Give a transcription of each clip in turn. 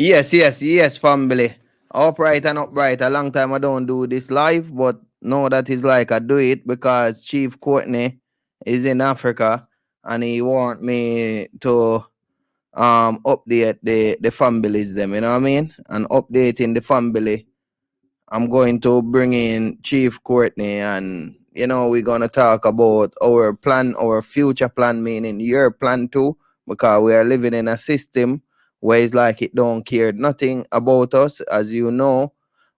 Yes, family. Upright and upright. A long time I don't do this live, but know that is like I do it because Chief Courtney is in Africa and he want me to update the families them, you know what I mean? And updating the family. I'm going to bring in Chief Courtney and we're gonna talk about our plan, our future plan, meaning your plan too, because we are living in a system where it's like it don't care nothing about us. As you know,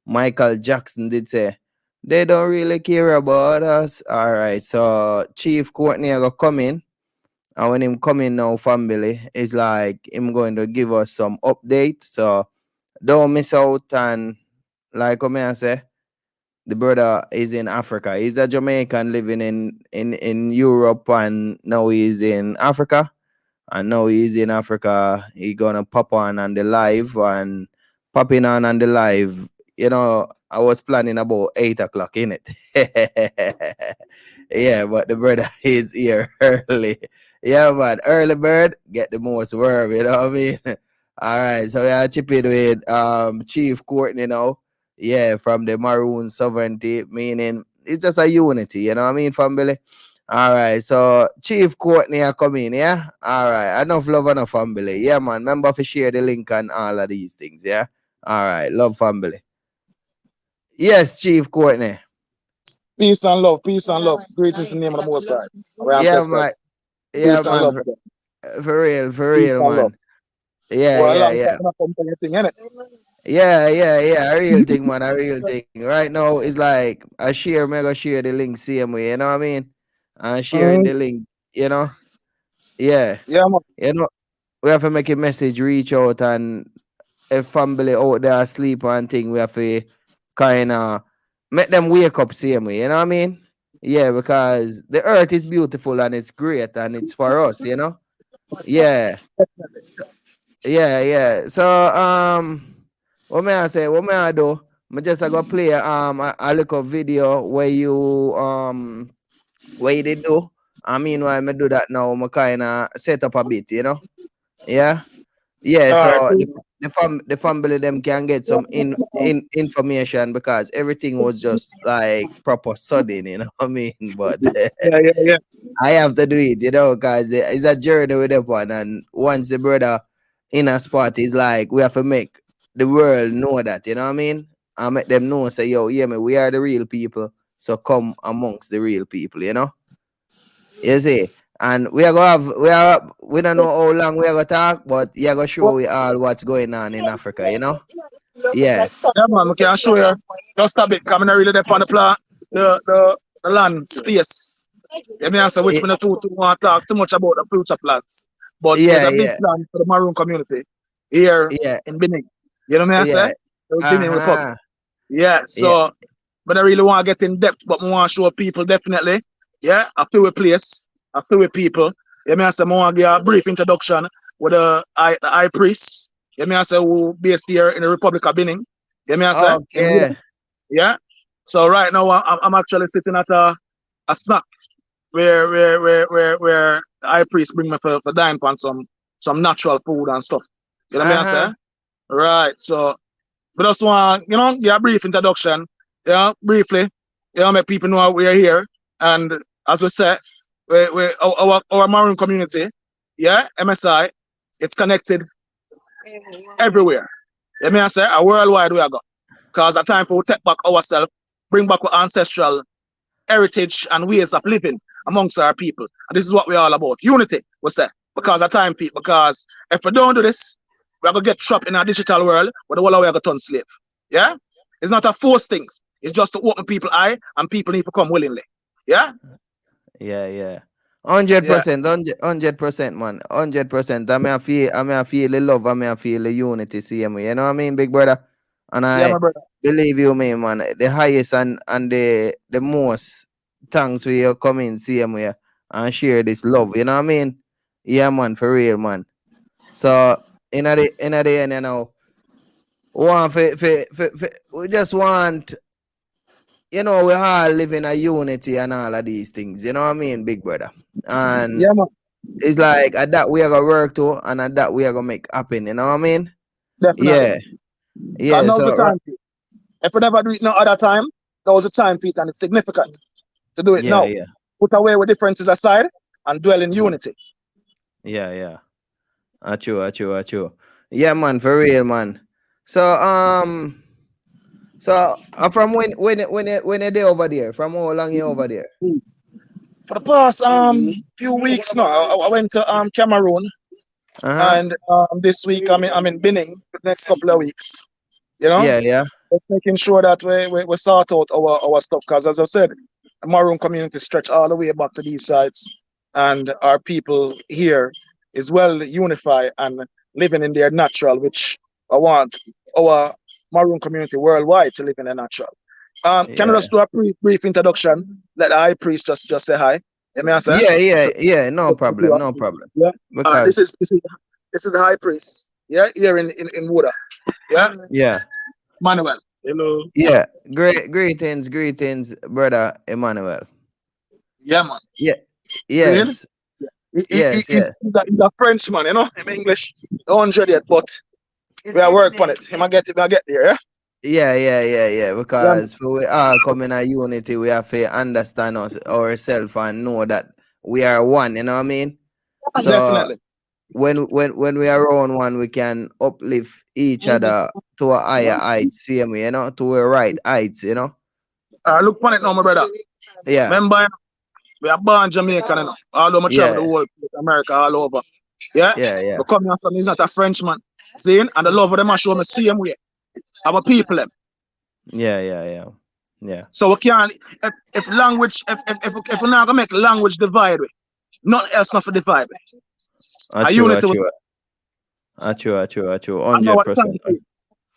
Michael Jackson did say they don't really care about us. All right, so Chief Courtney are gonna come in, and when him come in now, family, it's like him going to give us some update. So don't miss out and like I say, the brother is in Africa. He's a Jamaican living in Europe, and now he's in Africa. And now he's in Africa. He gonna pop on the live and popping on the live. I was planning about 8 o'clock in it. Yeah, but the brother is here early. Yeah, man, early bird get the most worm. You know what I mean? All right, so we are chipping with Chief Courtney now. Yeah, from the Maroon Sovereignty, meaning it's just a unity. You know what I mean, family? All right, so Chief Courtney are coming, yeah? All right, enough love, enough family. Yeah, man. Remember to share the link and all of these things, yeah? All right, love family. Yes, Chief Courtney. Peace and love, peace and love. Greetings in the name of the Most High, our Yeah, man. ancestors. Yeah, Peace and man. love. For Peace real, and love. man. Yeah, Well, a yeah, long yeah. time I come to anything, innit? Yeah. A real thing, man. A real thing. Right now, it's like I share, mega share the link same way. You know what I mean? And sharing Mm, the link. You know. Yeah. yeah, man. You know, we have to make a message reach out, and if family out there asleep and thing, we have to kind of make them wake up same way. You know what I mean? Yeah, because the earth is beautiful and it's great and it's for us. Yeah. Yeah. So what may I say? What may I do? I just I go play a little video where you did do. I mean, while I do that now, I kind of set up a bit. Yeah. Yeah, All right, so cool. the family them can get some information because everything was just like proper sudden, you know what I mean? But Yeah. I have to do it, because it's a journey with that one. And once the brother in a spot is like, we have to make the world know that, you know what I mean? I make them know, say, yo, yeah, me, we are the real people. So come amongst the real people. You see? And we don't know how long we are gonna talk, but you are gonna show we all what's going on in Africa. Yeah. Yeah, man, we can show you just a bit. Coming really there on the plan, the land space. Yeah, me answer which Y- me not too want to talk too much about the future plans. But there's Yeah, a big yeah, plan for the Maroon community here yeah, in Benin. You know me I say? yeah. The Benin Republic. Uh-huh. Yeah, Yeah. so but I really want to get in depth, but I want to show people definitely. Yeah, a few place, a few people. Yeah, me I say I want to give a brief introduction with the high priest. Yeah, me I say who based here in the Republic of Benin. Yeah, me I say him here. Okay. Yeah. So right now I'm actually sitting at a snack where the high priest bring me for dine on some natural food and stuff. You know me I say? Uh-huh. Right. So we just want, give a brief introduction, briefly, make people know we're here. And as we said, our Maroon community, MSI, it's connected everywhere. You may I say, a worldwide we are going. Because it's time for we take back ourselves, bring back our ancestral heritage and ways of living amongst our people. And this is what we're all about. Unity, we say. Because of time, people. Because if we don't do this, we're going to get trapped in a digital world where the whole way are going to turn slave. Yeah? It's not a force things. It's just to open people eye and people need to come willingly. Yeah? Yeah. Yeah. 100%, 100%, man. 100%. I may feel the love, I may feel the unity, see me. You know what I mean, big brother? And Yeah, I my brother. believe you, me, man. The highest and the most thanks for you coming, see me, and share this love. You know what I mean? Yeah, man, for real, man. So in the end, want we just want, we all live in a unity and all of these things. You know what I mean, big brother? And Yeah, man. it's like at that we are gonna work to, and at that we are gonna make happen. You know what I mean? Definitely. Yeah, Because yeah. now's the So time. If we never do it no other time, that was the time for it, and it's significant to do it yeah, now. yeah, Put away with differences aside and dwell in unity. yeah, yeah. Achu. Yeah, man, for real, man. So from when you day over there? From how long you over there? For the past few weeks now, I went to Cameroon, Uh-huh. and this week I'm in Benin for the next couple of weeks. You know, Yeah, yeah. just making sure that we sort out our stuff. Because as I said, the Maroon community stretch all the way back to these sides, and our people here is well unified and living in their natural, which I want our Maroon community worldwide to live in their natural. Can I Yeah. just do a brief introduction? Let the high priest just say hi. You may I say? Yeah. No problem. No problem. Yeah. This Because is the high priest. Yeah, here in Woda. Yeah, yeah, Manuel. Hello. yeah. Greetings, brother Emmanuel. Yeah, man. Yeah, Seeing? yes, yes. He's a Frenchman, you know, in English. 100 yet, but we are work on it. He might get there, yeah? Yeah. Yeah, man. Because for we all come in a unity, we have to understand ourselves and know that we are one. You know what I mean? So Definitely. when we are around one, we can uplift each other to a higher height, same way, to a right heights, Look on it now, my brother. Yeah, Remember, we are born Jamaican, you know. Although I travel the yeah, whole place, America, all over. Yeah? yeah. But come here, son, he's not a Frenchman. Seeing? And the love of them I show me same way. Our people, them. Yeah. So we can't, if language, if we're not going to make language divide, nothing else not for divide. A True, unity. true, I know what the 100%. time is.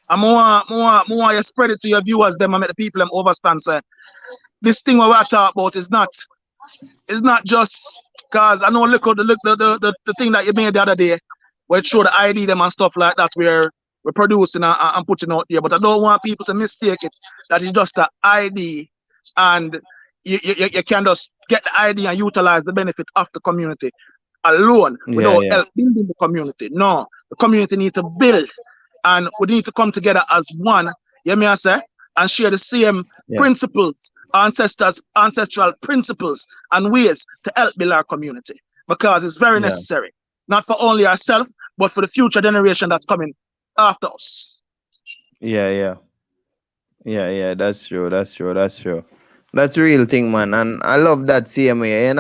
And more you spread it to your viewers, them and make the people them understand. Say, this thing what we talk about is not just because I know look at the thing that you made the other day, where it show the ID them and stuff like that, where we're producing and putting out there. But I don't want people to mistake it that it's just the ID, and you can just get the ID and utilize the benefit of the community alone without Yeah. help building the community. No, the community need to build, and we need to come together as one. You may say, and share the same Yeah. principles, ancestral principles and ways to help build our community, because it's very Yeah. necessary, not for only ourselves, but for the future generation that's coming after us. Yeah. That's true. That's real thing, man. And I love that same way, and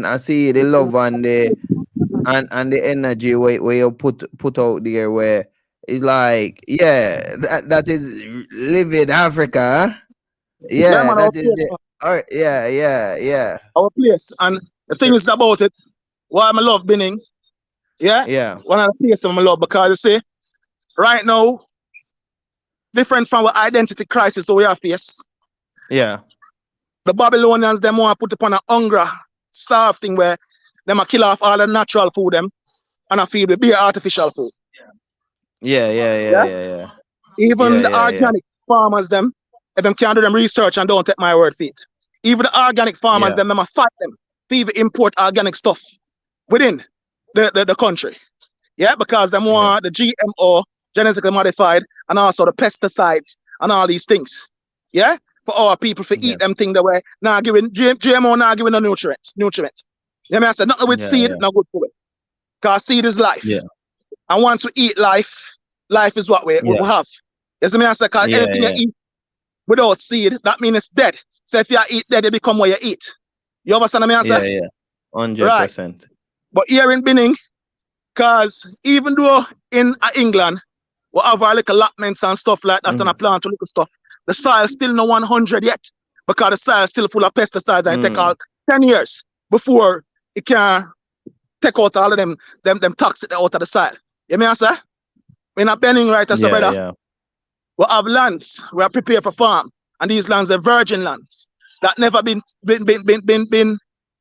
I see the love and the energy where you put out there where it's like, yeah, that is living Africa. Huh? Yeah, Yeah, man, our that is place, the man. yeah. Our place. And the thing is about it, why I love Benin, yeah, Yeah. one of the places I love, because you see, right now, different from our identity crisis we are face. Yeah. The Babylonians, them want to put upon a hunger, starve thing where them a kill off all the natural food them and I feed with bare artificial food. Yeah. Yeah. Even the Yeah. organic farmers, them, if them can't do them research and don't take my word for it. Even the organic farmers, Yeah. them a fight them. To even import organic stuff within the country. Yeah, because them Yeah. want the GMO, genetically modified, and also the pesticides and all these things. Yeah, for our people to Yeah. eat them thing the way now giving GMO now giving the nutrients. You know I said nothing with seed, Yeah. not good for it. Because seed is life. Yeah. And once we eat life, life is what we Yeah. have. You see me I say, because anything you Yeah. eat without seed, that means it's dead. So if you eat dead, you become what you eat. You understand me I say? Yeah. Hundred Right. percent. But here in Benin, because even though in England, we have our little allotments and stuff like that, and a plant to little stuff, the soil still no 100 yet, because the soil is still full of pesticides, and it take all 10 years before it can take out all of them toxic out of the soil. You mean I say? We're not bending right, so brother. Yeah. We have lands we are prepared for farm, and these lands are virgin lands that never been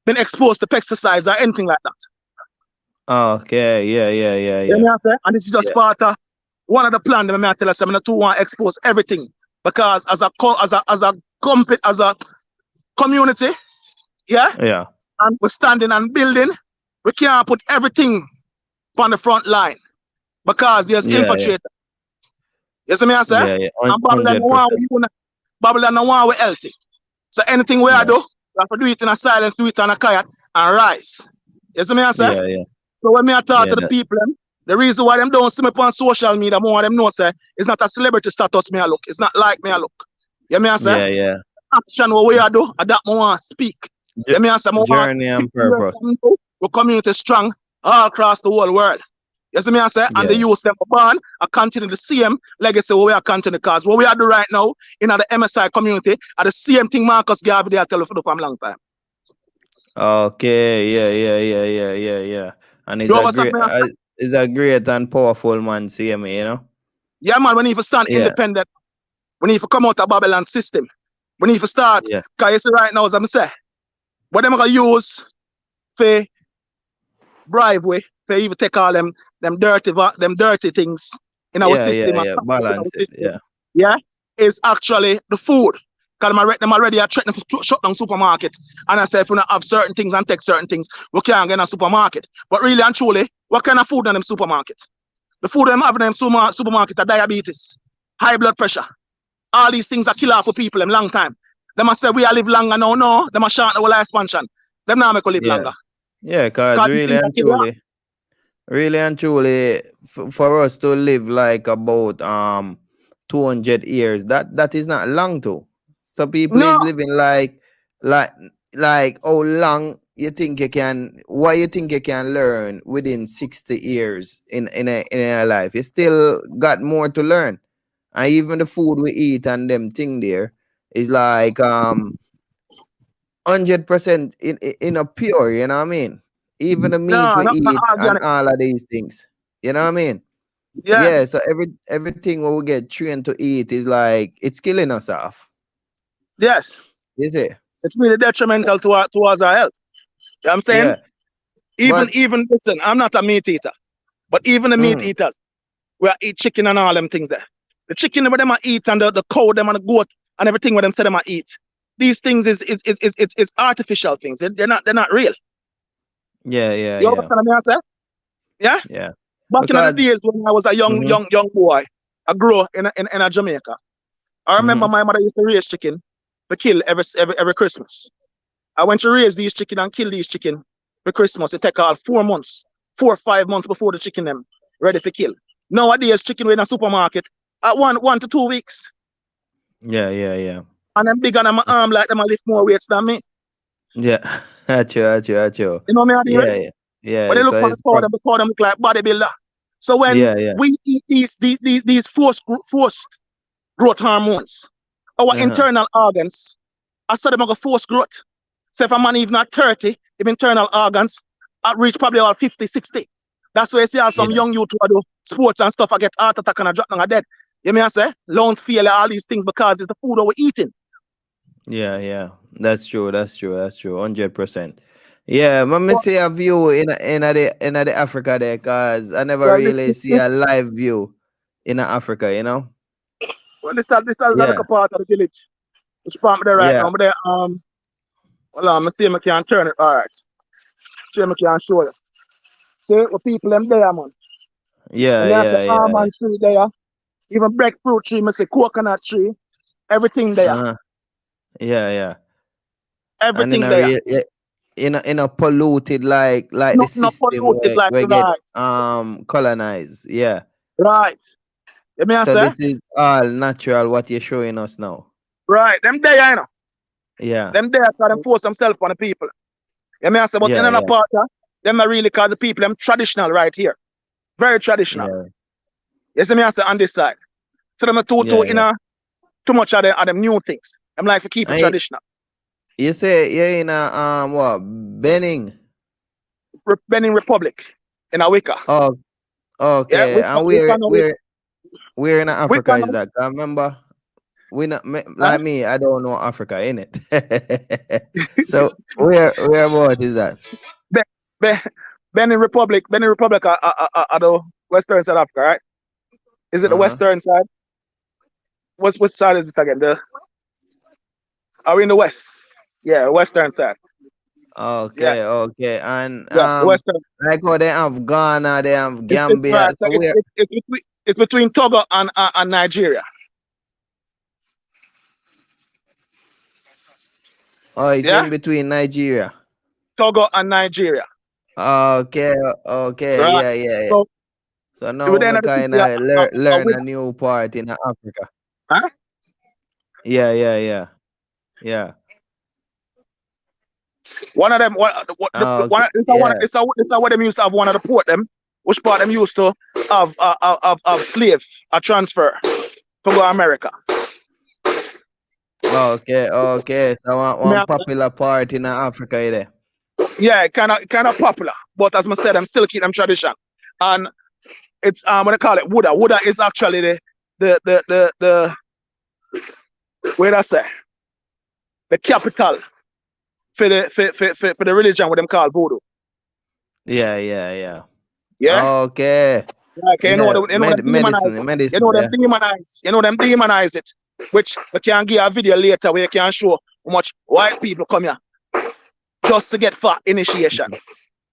exposed to pesticides or anything like that. Okay. You Yeah. know what I'm saying? And this is just part of one of the plans that I tell us. I'm not to want to expose everything, because as a company, as a community, yeah, Yeah. and we're standing and building, we can't put everything on the front line, because there's Yeah. infiltrators. You see me I say? Yeah, yeah. And Babylon no want 100%. we Babylon no want we healthy. So anything we I Yeah. do, we have to do it in a silence, do it on a quiet, and rise. You see me I say? Yeah, yeah. So when me I talk Yeah, to the people, the reason why them don't see me on social media more them know say it's not a celebrity status me I look. It's not like me I look. You me I say? yeah, yeah. Action what we I do, and that me want speak. J- You me I say me want journey and people to learn purpose. from you, we community strong all across the whole world. You see me I say? And the Yeah. youth them born I continue the same legacy what we are continue because what we are do right now in the MSI community are the same thing Marcus Garvey they are telling for the from long time. Okay. Yeah, yeah, yeah, yeah, yeah, yeah. And You understand me? he's a great and powerful man, see me, you know? Yeah, man, we need to stand Yeah, independent. We need to come out of Babylon system. We need to start, yeah. because you see right now, as I'm saying, what them going to use for bribe way, for even take all them dirty things in our Yeah, yeah, system and yeah. in our Balance it. system, Yeah. yeah, is actually the food. Because them already are threatening to shut down supermarket. And I say if we not have certain things and take certain things, we can't get in a supermarket. But really and truly, what kind of food in them supermarket? The food them have in them supermarket are diabetes, high blood pressure. All these things are killer for people in long time. Them must say we are live longer now, no. Them must shorten our lifespan. Them now make us live Yeah. longer. Yeah, cause Because these things are killer. really and truly, for us to live like about 200 years, that is not long too. So people No, is living like like how long you think you can, what you think you can learn within 60 years in a life. You still got more to learn. And even the food we eat and them thing there is like 100% in a pure, you know what I mean? Even the meat no, we not eat and organic. all of these things. You know what I mean? Yeah, Yeah, so everything what we get trained to eat is like it's killing us off. yes. Is it? It's really So, detrimental towards our health. You know what I'm saying? yeah. But Even listen, I'm not a meat eater, but even the meat mm, eaters, we are eat chicken and all them things there. The chicken where them a eat and the cow them and the goat and everything where them say them a eat. These things is artificial things. They're not real. yeah, yeah, You yeah. understand what I'm saying? Yeah? Yeah. Back in the Because days when I was a mhm, young boy, I grew up in a Jamaica. I remember mhm. my mother used to raise chicken to kill every Christmas. I went to raise these chicken and kill these chicken for Christmas. It take all 4 months, 4 or 5 months before the chicken them ready for kill. Nowadays, chicken in a supermarket at 1 to 2 weeks. Yeah, yeah, yeah. And them big on my arm like them a lift more weights than me. Yeah. Acho. You know me I deal? Yeah, yeah. When Yeah, they so look on it's the cow them look like bodybuilder. So when yeah, yeah. we eat these forced growth hormones, our Uh-huh. internal organs, I said them going to force growth. So if a man even at 30, if internal organs I reach probably about 50, 60. That's why you see how some Yeah. young youth who do sports and stuff, I get heart attack and I drop down a dead. You mean I say? Lungs failure, all these things because it's the food that we're eating. Yeah, yeah. That's true. That's true. 100%. Yeah, let me But see a view in the Africa there, cause I never well, really see a live view in Africa. You know. this is like Yeah, a part of the village. Which part me there right yeah, now? Me there, hold on, me see if I can turn it. All right. See if I can show you. See what people them there, man. yeah, And me I say yeah, yeah, yeah. almond tree there. Even breadfruit tree, me say coconut tree. Everything there. Uh, yeah, yeah. And in Everything a there. real, in a polluted like the Not system polluted like where get right. colonized. Yeah. Right. You mean I So say? this is all natural. What you're showing us now. Right. Them there, you know. Yeah, Them there cause them force themselves on the people. You mean I say? But in yeah, another yeah, part, them are really call the people them traditional right here. Very traditional. yeah, You see me I say on this side. So them are too yeah, you yeah. know too much of them new things. I'm like to keep it And traditional. you say you're in a what Benning? Benin Republic in a Wicca. Oh, Yeah, okay. And Wicca no Wicca. where in Africa Wicca is no that? I remember we not huh? like me. I don't know Africa in it. So where about is that? Be, Be, Benin Republic are the western South Africa, right? Is it the Uh huh. western side? Which side is this again? Are we in the west? Yeah, western side. Yeah, Okay, okay. And yeah, the western. like how they have Ghana, they have It's Gambia. right. So So where? it's between. It's between Togo and Nigeria. Oh, it's Yeah, in between Nigeria. Togo and Nigeria. Okay, okay, Right. yeah, yeah, yeah. So So now within we the kind city, of learn with a new part in Africa. huh? Yeah, yeah, yeah, yeah. One of them, the Okay, one, yeah. it's a what them used to have one of the port them, which part them used to of slave a transfer to go America. Okay, okay. So Me one have popular part in Africa there. Yeah, kind of popular, but as I said, I'm still keep them tradition, and it's what they call it, Wooda. Wooda is actually the where I say the capital for the religion what them call voodoo. Yeah, yeah, yeah. Yeah, Okay. like Yeah, you know them demonize medicine, it. medicine. Yeah. You know them demonize it, which we can give a video later where you can show how much white people come here just to get for initiation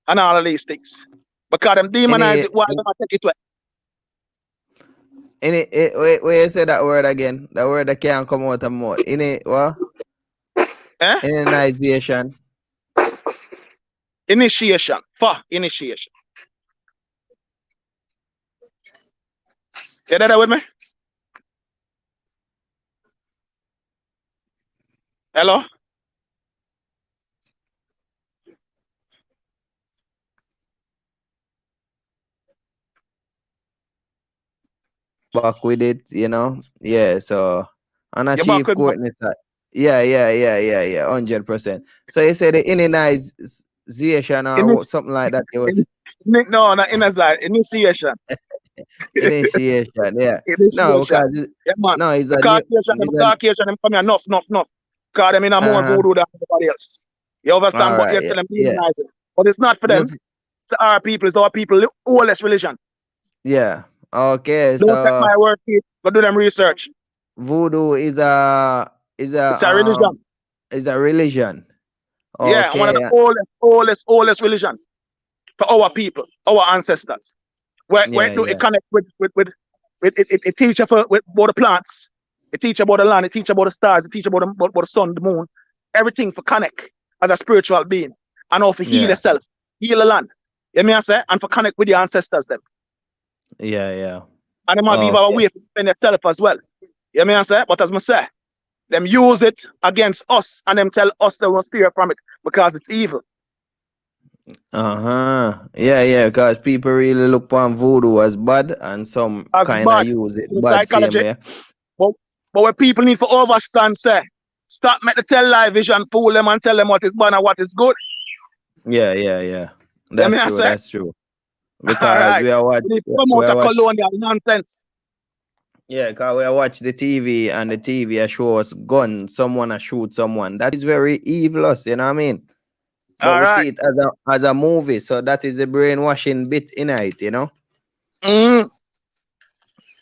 and all of these things. Because them demonize Any, it, why them a take it away? wait, you say that word again. That word that can't come out of mouth. Any, what? Eh? Immunization. Initiation. For initiation. You there with me? Hello? Back with it, you know. Yeah, so on a You back chief with me? Courtney side. Yeah, yeah, yeah, yeah, yeah, 100%. So you said the immunization or Initi- something like that. It was no, not initiation. initiation. Yeah. No, Initiation. because Yeah, man. no, it's The a new. Caucasian, It's a them come here, enough. Because them in a more uh huh. voodoo than everybody else. You understand? All But right. you Yeah, tell them yeah. demonize it. But it's not for No, them. It's our people. It's our people. The oldest religion. yeah. Okay. Don't take So my word for it. Go do them research. voodoo It's a religion. is a religion. Yeah, one of the Okay. oldest religion for our people, our ancestors. Where Yeah, it do it yeah, connect with it teach for with about the plants, it teach about the land, it teach about the stars, it teach about the sun, the moon, everything for connect as a spiritual being, and also heal yeah, yourself, heal the land. You mean I say, and for connect with your ancestors them, yeah, yeah. and them have even a Okay. way to defend yourself as well. You mean I say, but as I say, them use it against us, and them tell us they will steer from it because it's evil. Uh-huh. Yeah, yeah, because people really look upon voodoo as bad and some As kind of bad. use it It's in bad same psychology. way. But but what people need to overstand, say, stop make the tell lie vision fool them and tell them what is bad and what is good. Yeah, yeah, yeah. You mean That's I true, say? that's true. All Because right. You need to we promote are a watch colonial nonsense. yeah, because we are watch the TV and the TV show us gun, someone a shoot someone. That is very evilous, you know what I mean? But All we right. see it as a movie, so that is the brainwashing bit in it, you know? Mm.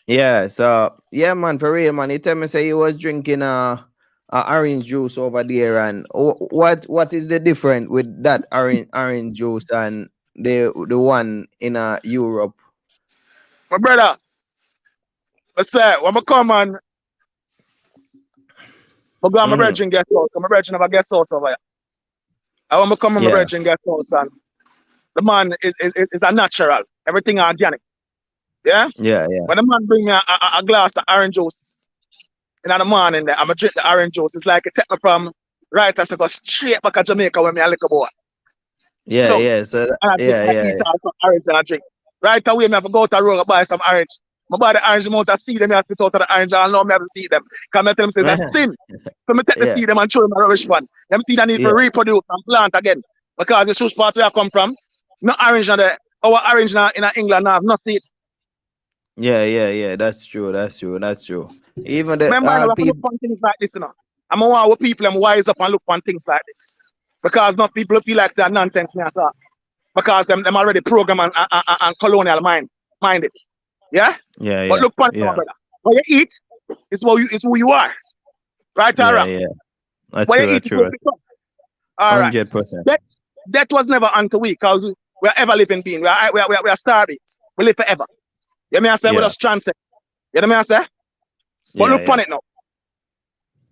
Yeah, so yeah, man, for real, man. You tell me say you was drinking orange juice over there, and what is the difference with that orange juice and the one in Europe? My brother, I say, when I come and I go on my Mm-hmm. brethren guest house, my brethren have a guest house over here. I want to come on my Yeah, brethren guest house and the man is a natural, everything organic. Yeah? yeah, yeah, When the man bring me a glass of orange juice in the morning, there, I'm going to drink the orange juice. It's like it take me from right as I go straight back to Jamaica when me a little boy. Sit yeah, down. yeah. So And yeah, I yeah, eat all some orange and I drink. Right away, me have to go to the road and buy some orange. My buy the orange amount of seed them, I have to out of the orange and I know me have to see them. Because I tell them, say, it's a yeah, sin. So me take the yeah, seed them and throw them a rubbish one. Them seed I need to yeah, reproduce and plant again. Because the soup part where I come from, no orange in there. Our orange in England now have no seed. yeah, yeah, yeah. That's true. That's true. That's true. Even the Remember, I have to look people. on things like this, you know. I'm a want people them wise up and look on things like this. Because not people feel like they're nonsense me at all. Because them already programmed and colonial minded. Yeah? Yeah, But yeah, look upon it, my yeah, brother. What you eat is who you are. Right or yeah, wrong? yeah. That's What you true. eat That's is what true. you become. All right. 100%. That that was never unto we, because we are ever living being. We are star beings. We live forever. You me I say with Yeah. us transit. You know me I say? But Yeah. look upon Yeah. it now.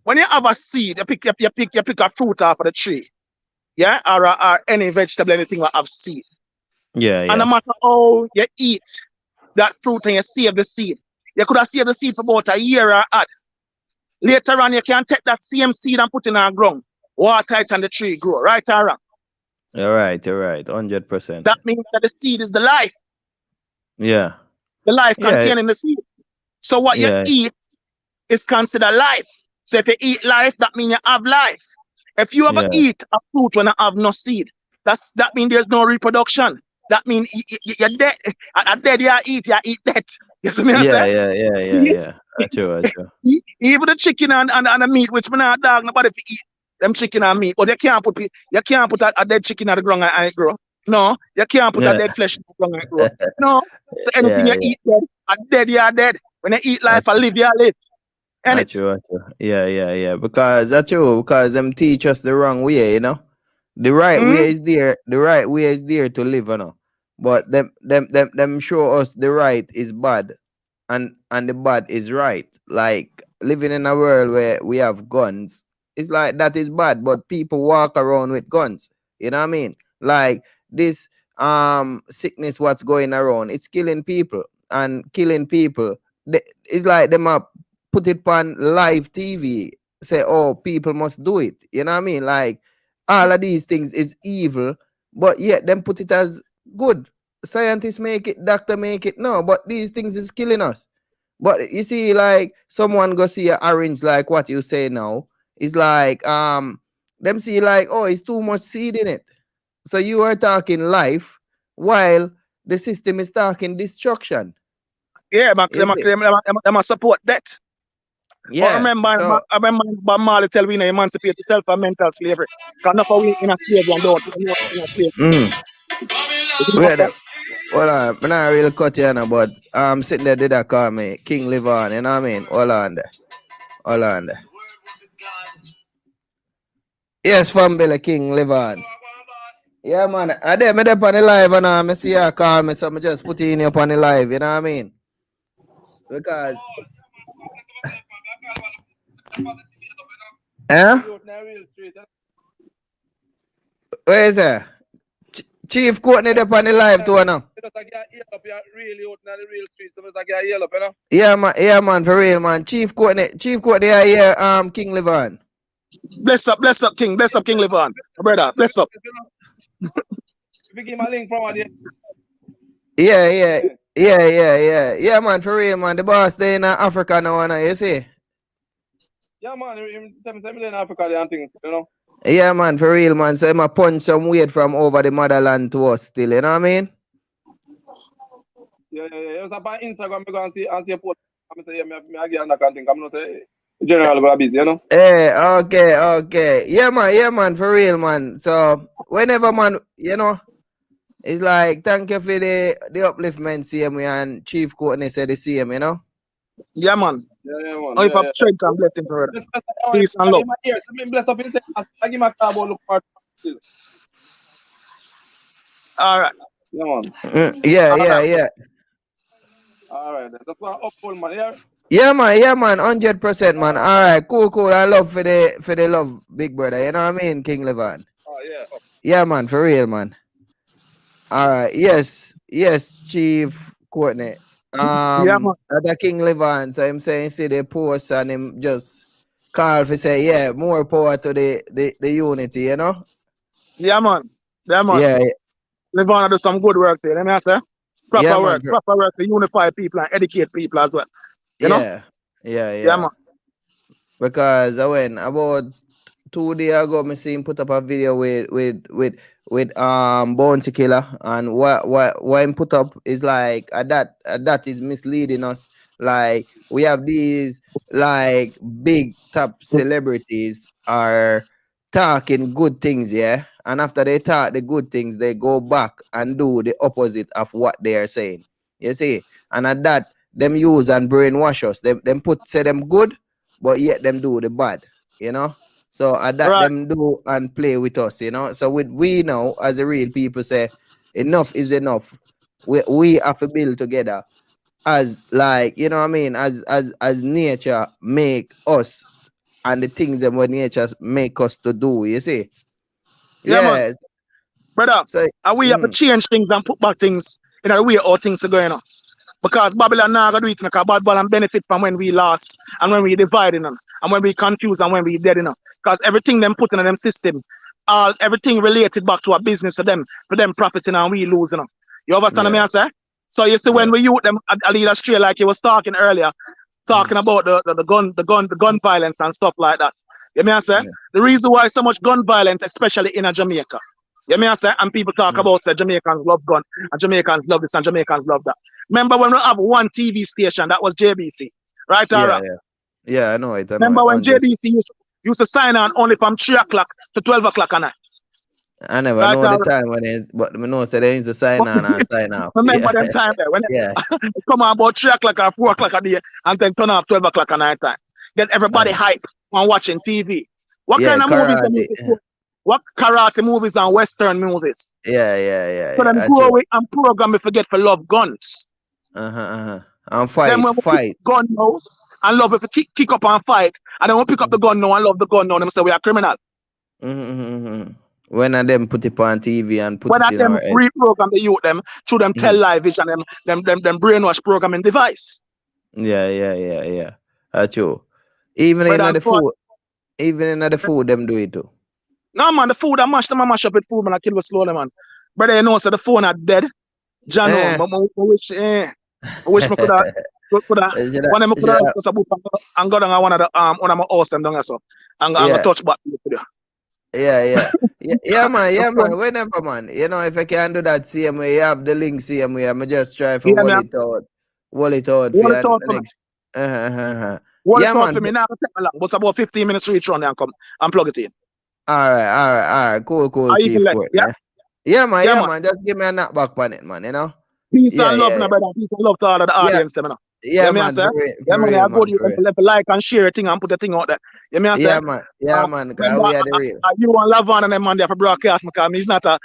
When you have a seed, you pick a fruit off of the tree, yeah, or any vegetable, anything that have seed. Yeah. And no Yeah. matter how you eat that fruit and you save the seed, you could have saved the seed for about a year or odd. Later on, you can take that same seed and put it in the ground, water it, and the tree grow. Right or wrong? You're right. You're right. 100%. That means that the seed is Yeah. the life Yeah. contained in the seed. So what you Yeah. eat is considered life. So if you eat life, that means you have life. If you ever Yeah. eat a fruit when you have no seed, that means there's no reproduction. That means you're dead. At dead, you eat dead. You see me I Yeah. say? Yeah. Yeah. Yeah. Yeah. True. Even the chicken and the meat, which me not dog nobody fi eat them chicken and meat, but you can't put a dead chicken on the ground and it grow. No, you can't put a Yeah. dead flesh on the ground and it grow. No, so anything Yeah. you Yeah. eat dead, a dead you are dead. When you eat life, That's I live you live. And it. true. Yeah. Yeah. Yeah. Because that's true. Because them teach us the wrong way, you know. The right way Mm? is there. The right way is there to live, you know. But them show us the right is bad, and the bad is right. Like living in a world where we have guns, it's like that is bad, but people walk around with guns. You know what I mean? Like this sickness what's going around, it's killing people and killing people. It's like them up put it on live TV, say, oh, people must do it. You know what I mean? Like all of these things is evil, but yet them put it as good. Scientists make it, doctor make it. No, but these things is killing us. But you see, like someone go see a orange, like what you say now, it's like them see like, oh, it's too much seed in it. So you are talking life while the system is talking destruction. Yeah, man, You see? them a support that. But Yeah. So I remember Bob Marley tell we to emancipate yourself from mental slavery. Because enough of we in a slavery and don't even know what in a slavery. mm, You see wait what them. Hold on, I'm not really cut you now, but sitting there did that call me King Live On, you know what I mean? Hold on there. Hold on there. Yes, family King Live On. Yeah, man. I did me up on the live and I see you call me, so I just put in up on the live, you know what I mean? Because eh? Where is it? Chief Courtney up on the live too now. Yeah, man, for real, man. Chief Courtney are here, King Live On. bless up, King. Bless up, King Levon. Brother, bless up. Yeah, yeah. Yeah, man, for real, man. The boss they in Africa now, you see? Yeah, man, for real, man. So I punch some weight from over the motherland to us still, you know what I mean? Hey, okay. Yeah, man, for real, man. So whenever, man, it's like thank you for the upliftment, same way, and Chief Courtney said the same, you know? Yeah, man. Only for strength and blessing, brother. Peace and love. All right. Yeah. Yeah, man, 100%, man. All right, cool. I love for the love, big brother. You know what I mean, King Levan. Yeah, man, for real, man. All right, yes, Chief Courtney. Yeah, man. The King Levan. So I'm saying, see the post and him just call for say, yeah, more power to the unity. You know. Yeah, man. Yeah, man. Yeah, Levon do some good work there. Let me say. yeah, Proper man. work. Proper work to unify people and educate people as well. You know? Yeah, yeah, Yeah, yeah. man. Because I went about 2 days ago, me see him put up a video with Bounty Killer, and what him put up is like that is misleading us. Like we have these like big top celebrities are talking good things, yeah, and after they talk the good things, they go back and do the opposite of what they are saying. You see, and at that them use and brainwash us. Them put say them good, but yet them do the bad. You know, so that Right. them do and play with us, So with we now, as the real people say, enough is enough. We have to build together as like, you know what I mean, as nature make us, and the things that what nature make us to do, you see. Yeah, man. Yes. Brother, So and we have to mm, change things and put back things in a way how things are going on. Because Babylon now gonna do it because Babylon benefit from when we lost and when we divide them and when we confuse and when we dead enough. Because everything them put in them system, all everything related back to a business for them profiting and we losing them. You understand yeah, what I say? So you see yeah, when we youth them a lead astray like you was talking earlier, mm, talking about the gun violence and stuff like that. You mean I say? yeah, The reason why so much gun violence, especially in a Jamaica. You mean I say? And people talk mm, about say Jamaicans love gun and Jamaicans love this and Jamaicans love that. Remember when we have one TV station that was JBC, right or yeah, wrong? yeah, yeah. I know Remember it, when 100. JBC used to sign on only from 3 o'clock to 12 o'clock at night, I never right know or the wrong? time when it's, but I know say there is a sign But on and sign off. remember Yeah, them time there when yeah, it come on about 3 o'clock or 4 o'clock a day and then turn off 12 o'clock at night time. Get everybody and hype on watching TV. What yeah, kind of movies them karate. used to show? What karate movies and western movies? Yeah, yeah, yeah, So them yeah. grow True. with and program me forget for love guns. Uh-huh. And Then fight, when we pick fight. gun now and love if we kick up and fight, and then we pick up the gun now and love the gun now, them say we are criminal. Mm-hmm. When of them put it on TV and put When it at in them our head. reprogram the youth them through them Mhm. television, them brainwash programming device. Yeah, yeah, yeah, yeah. True. Even in Brother and the so food, even in the food, them do it too. no man, the food I mash them, I mash up with food, man, I kill it slowly, man. Brother, you know, so the phone are dead. Jano, Eh. I wish me could have Should I, one of them could should have I, just a book and go down on one of my house them down there, so and go yeah, touch back to you. yeah, man, The yeah, phone, man. Whenever, man. You know, if I can do that same way, you have the link same way. I'm just try for yeah, man. wall it out for What you it and out the for me? next. Uh-huh. What it Yeah, out man. for me? Now it take me long, but about 15 minutes reach run and come and plug it in. All right. Cool, Or even Chief less. Courtney. Yeah? Yeah, Yeah, man. man. Just give me a knockback on it, man. You know. Peace Yeah, and love, yeah, my brother. Peace and love to all of the yeah, audience, them, you know. Yeah, yeah, me I man. say. Yeah, For man, real, I go to man. you For real. to like and share a thing and put a thing out there. Yeah, me I say. Yeah, man. 'Cause Remember, we are the real. you and Lavon and them man there for broadcast because he's not a,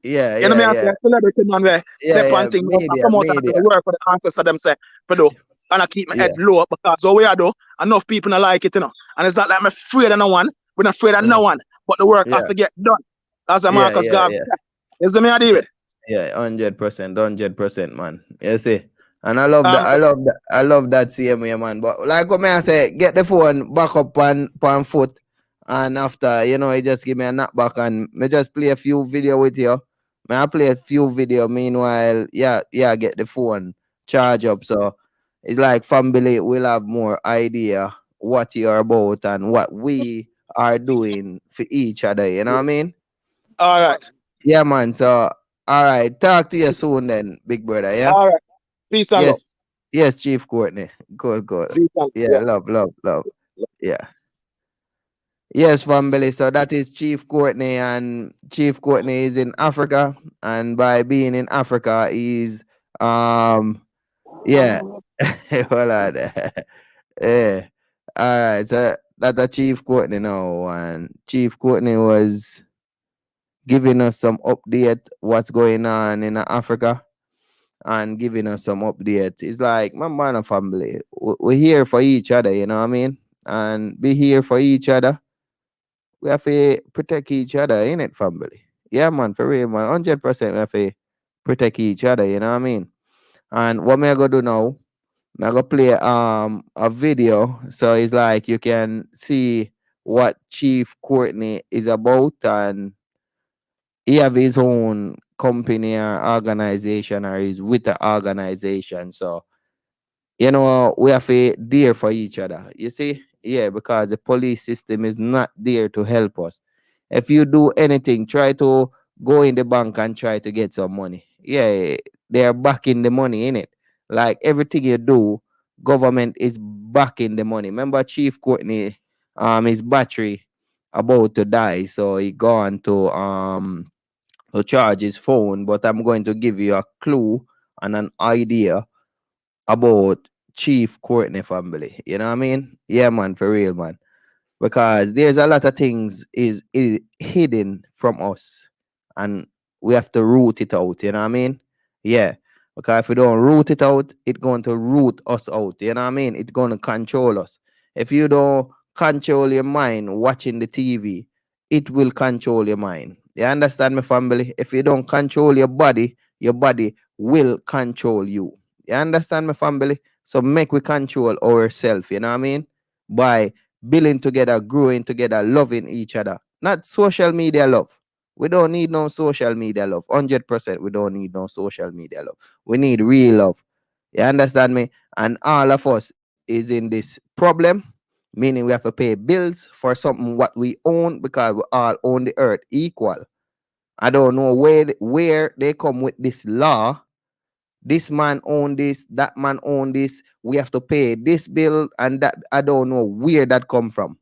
you know me I say, Yeah, celebrity man where step on thing up and come out and do the media. work for the ancestor them say for do. And I keep my head Yeah. low because what we are do, enough people don't like it, you know. And it's not like I'm afraid of no one. We're not afraid of no Mm, one. But the work has yeah, to get done. That's a Marcus Garvey. yeah. Is the me I deal with? Yeah, 100%, 100%, man. You see, and I love that. Um, I love that same way, man. But like what may I say, get the phone back up on foot, and after you just give me a knock back and me just play a few video with you. May I play a few video meanwhile? Yeah, get the phone charge up. So it's like family will have more idea what you're about and what we are doing for each other. You know what I mean? all right. Yeah, man. So, all right. Talk to you soon, then, big brother. Yeah. All right. Peace and love. Yes. Yes, Chief Courtney. Cool. Peace and Yeah. yeah. Love. Yeah. Yes, family. So that is Chief Courtney, and Chief Courtney is in Africa, and by being in Africa, he's yeah. Hold on. Yeah. All right. So that's a Chief Courtney now, and Chief Courtney was giving us some update what's going on in Africa and giving us some update. It's like my man and family. We're here for each other, you know what I mean? And be here for each other. We have to protect each other, in it, family. Yeah, man, for real, man. 100% we have to protect each other, you know what I mean? And what me I gonna do now? I gonna play a video so it's like you can see what Chief Courtney is about, and he have his own company or organization, or he's with the organization. So we have to there for each other. You see? Yeah, because the police system is not there to help us. If you do anything, try to go in the bank and try to get some money. Yeah, they are backing the money in it. Like everything you do, government is backing the money. Remember Chief Courtney, his battery about to die, so he gone to charge his phone, but I'm going to give you a clue and an idea about Chief Courtney family. You know what I mean? Yeah, man, for real, man. Because there's a lot of things is hidden from us, and we have to root it out. You know what I mean? Yeah. Because if we don't root it out, it's going to root us out. You know what I mean? It's going to control us. If you don't control your mind watching the TV, it will control your mind. You understand me, family? If you don't control your body will control you. You understand me, family? So make we control ourselves, you know what I mean? By building together, growing together, loving each other. Not social media love. We don't need no social media love. 100% we don't need no social media love. We need real love. You understand me? And all of us is in this problem, meaning we have to pay bills for something what we own because we all own the earth equal. I don't know where they come with this law. This man own this, that man own this. We have to pay this bill and that. I don't know where that come from.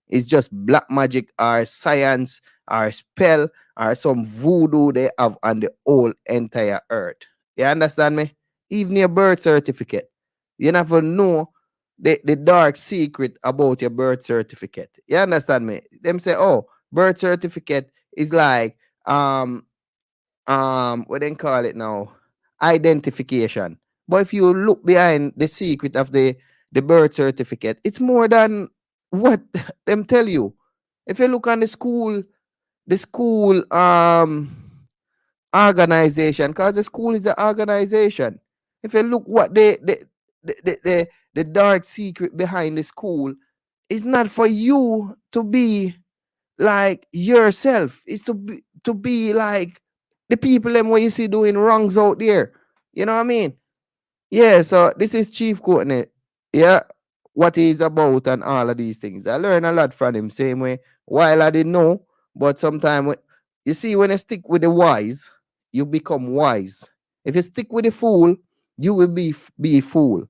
It's just black magic or science or spell or some voodoo they have on the whole entire earth. You understand me? Even your birth certificate. You never know the dark secret about your birth certificate. You understand me? Them say, oh, birth certificate is like what they call it now? Identification. But if you look behind the secret of the birth certificate, it's more than what them tell you. If you look on the school organization, because the school is an organization. If you look what the dark secret behind the school, is not for you to be like yourself. It's to be like the people them where you see doing wrongs out there. You know what I mean? Yeah, so this is Chief Courtney. Yeah, what he's about and all of these things. I learn a lot from him, same way. While I didn't know, but sometimes you see, when you stick with the wise, you become wise. If you stick with the fool, you will be a fool.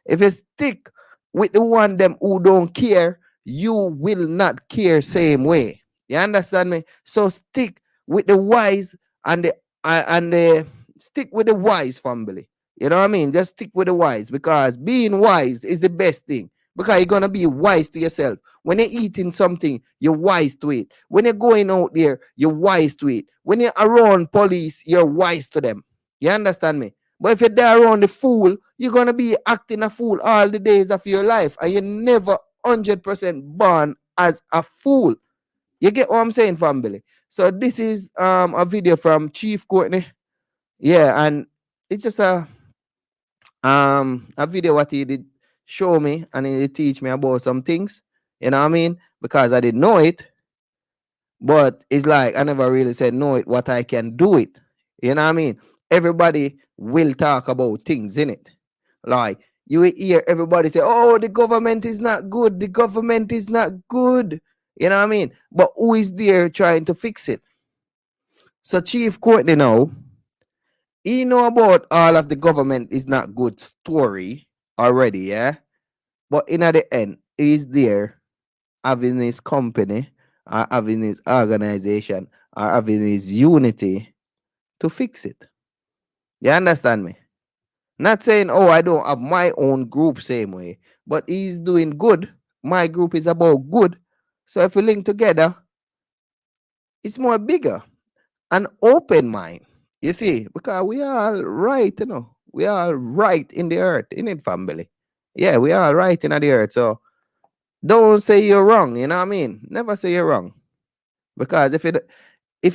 If you stick with the one them who don't care, you will not care same way. You understand me? So stick with the wise and the stick with the wise family. You know what I mean? Just stick with the wise because being wise is the best thing. Because you're gonna be wise to yourself. When you're eating something, you're wise to it. When you're going out there, you're wise to it. When you're around police, you're wise to them. You understand me? But if you're there around the fool, you're gonna be acting a fool all the days of your life, and you're never 100% born as a fool. You get what I'm saying, family? So this is a video from Chief Courtney. Yeah, and it's just a video what he did show me and he did teach me about some things. You know what I mean? Because I didn't know it, but it's like I never really said know it what I can do it. You know what I mean? Everybody will talk about things in it. Like you will hear everybody say, "Oh, the government is not good. The government is not good." You know what I mean? But who is there trying to fix it? So Chief Courtney now, he know about all of the government is not good story already, yeah. But in at the end, he's there having his company or having his organization or having his unity to fix it. You understand me? Not saying, oh, I don't have my own group same way, but he's doing good. My group is about good. So if we link together, it's more bigger. An open mind. You see, because we are right, you know. We are right in the earth, in it, family. Yeah, we are right in the earth. So don't say you're wrong, you know what I mean? Never say you're wrong. Because if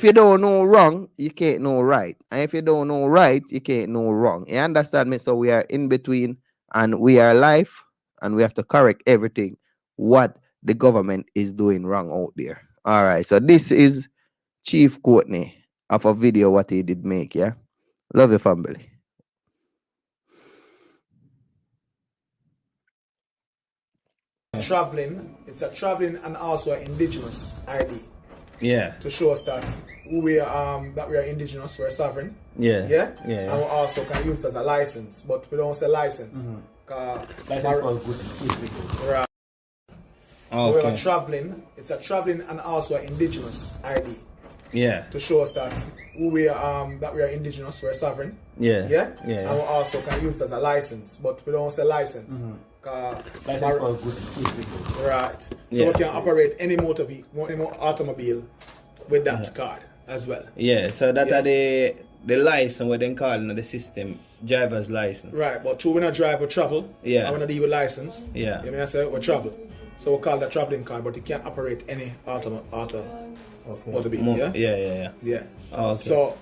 you don't know wrong, you can't know right. And if you don't know right, you can't know wrong. You understand me? So we are in between and we are life and we have to correct everything what the government is doing wrong out there. All right. So this is Chief Courtney of a video what he did make, yeah. Love your family. Traveling, it's a traveling and also an indigenous ID. Yeah. To show us that we are indigenous, we're sovereign. Yeah. Yeah? Yeah. And we also can use it as a license, but we don't say license. License for good. Right. Okay. We are traveling, it's a traveling and also an indigenous ID. Yeah. To show us that we are indigenous, we're sovereign. Yeah. Yeah? Yeah. And we also can use it as a license, but we don't say license. License for good. Right. So Yeah. we can operate any motor automobile with that card as well. Yeah, so that are the license what they call in the system driver's license. Right, but two we not drive or travel. Yeah. I wanna deal with license. Yeah. You know what I say? We travel. So we call that traveling car, but you can't operate any auto Okay. yeah? Yeah. Yeah. Oh, okay. So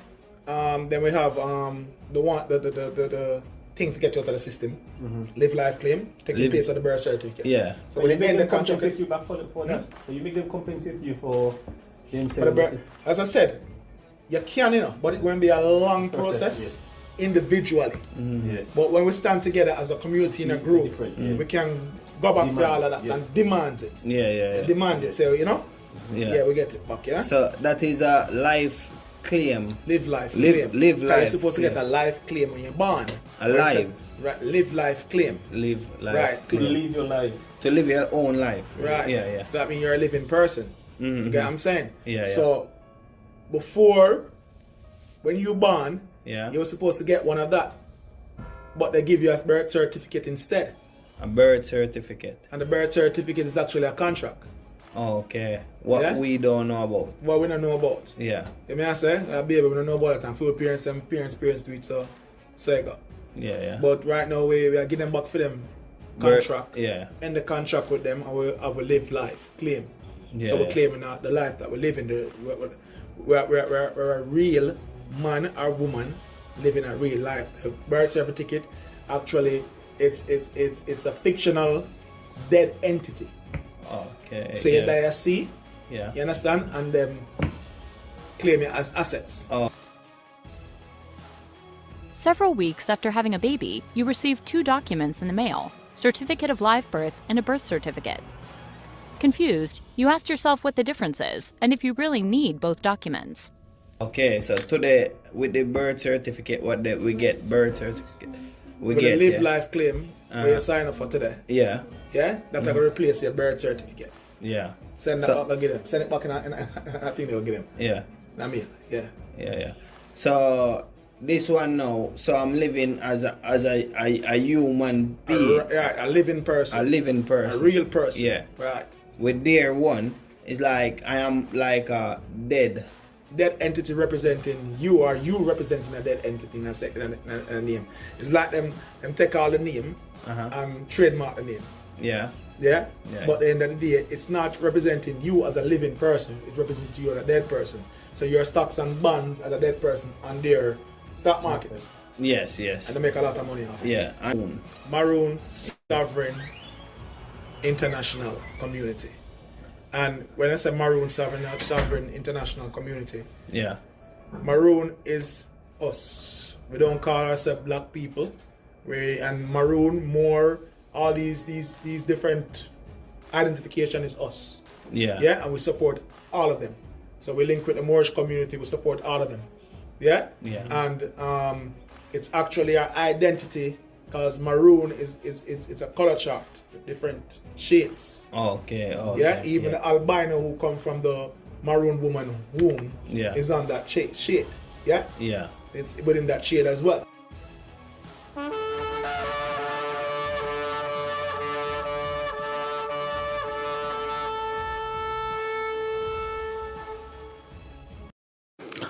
then we have the thing to get you out of the system. Live life claim, taking place of the birth certificate. Yeah. So So when you you make end the them contract compensate you back for that. So you make them compensate you for them for the birth, saying as I said, you can, but it will be a long process yes. individually. Yes. But when we stand together as a community in a It's group, different, yeah. we can go back for Demand, all of that yes. and demand it. Yeah. Demand it. So, Yeah. we get it back, yeah? So that is a life claim. Live life Live- claim. live 'Cause life You're supposed to get claim. a life claim when you're born. Alive. Right, live life claim. Live life. Right. To live your life. To live your own life. Right. Yeah. So that means you're a living person. You get what I'm saying? Yeah. So before, when you born, Yeah. you were supposed to get one of that. But they give you a birth certificate instead. A birth certificate. And the birth certificate is actually a contract. Okay. What Yeah? we don't know about. What we don't know about. Yeah. You mean I say, a baby we don't know about it, and full parents and parents do it, so you go. Yeah. But right now we are getting them back for them contract. Yeah. End the contract with them and we have a live life claim. Yeah. So we're claiming the life that we live in. We're a real man or woman living a real life. The birth certificate actually it's a fictional dead entity. Okay. So you die at sea, Yeah. you understand? And them claim it as assets. Several weeks after having a baby, you receive 2 documents in the mail: certificate of live birth and a birth certificate. Confused, you asked yourself what the difference is and if you really need both documents. Okay. So today with the birth certificate, we get birth certificate. We With get the live yeah. life claim where you sign up for today. Yeah. Yeah? That's going to replace your birth certificate. Yeah. Send that So- back and get them. Send it back and I think they'll get them. Yeah. I mean, yeah. Yeah. So this one now. So I'm living as a human being, A living person. a living A person. real person. Yeah. Right. With their one, it's like I am like a dead. Dead entity representing you, or you representing a dead entity in a name. It's like them take all the name and trademark the name. Yeah. Yeah? Yeah. But at the end of the day, it's not representing you as a living person. It represents you as a dead person. So your stocks and bonds as a dead person on their stock markets. Yes. And they make a lot of money off it. Yeah. And Maroon Sovereign International Community. And when I say Maroon Sovereign International Community, yeah. Maroon is us. We don't call ourselves black people. And Maroon, more, all these different identification is us. Yeah. Yeah, and we support all of them. So we link with the Moorish community, we support all of them. Yeah? Yeah. And it's actually our identity, because maroon is it's a color chart with different shades. Okay. Yeah, even the albino who come from the maroon woman womb is on that shade. Yeah? Yeah. It's within that shade as well.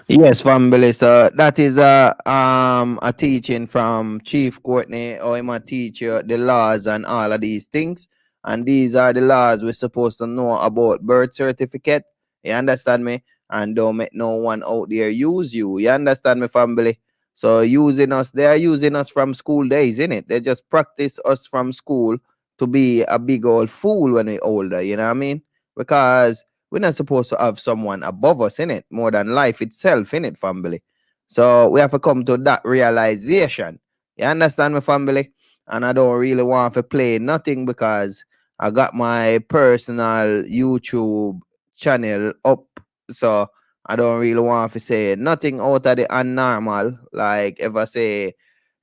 Yes, family. So that is a teaching from Chief Courtney, or him a teach you the laws and all of these things. And these are the laws we're supposed to know about birth certificate. You understand me? And don't make no one out there use you. You understand me, family? So using us, they are using us from school days, innit? They just practice us from school to be a big old fool when we're older, you know what I mean? Because we're not supposed to have someone above us in it more than life itself in it, family. So we have to come to that realization. You understand me, family? And I don't really want to play nothing because I got my personal YouTube channel up. So I don't really want to say nothing out of the unnormal. Like if I say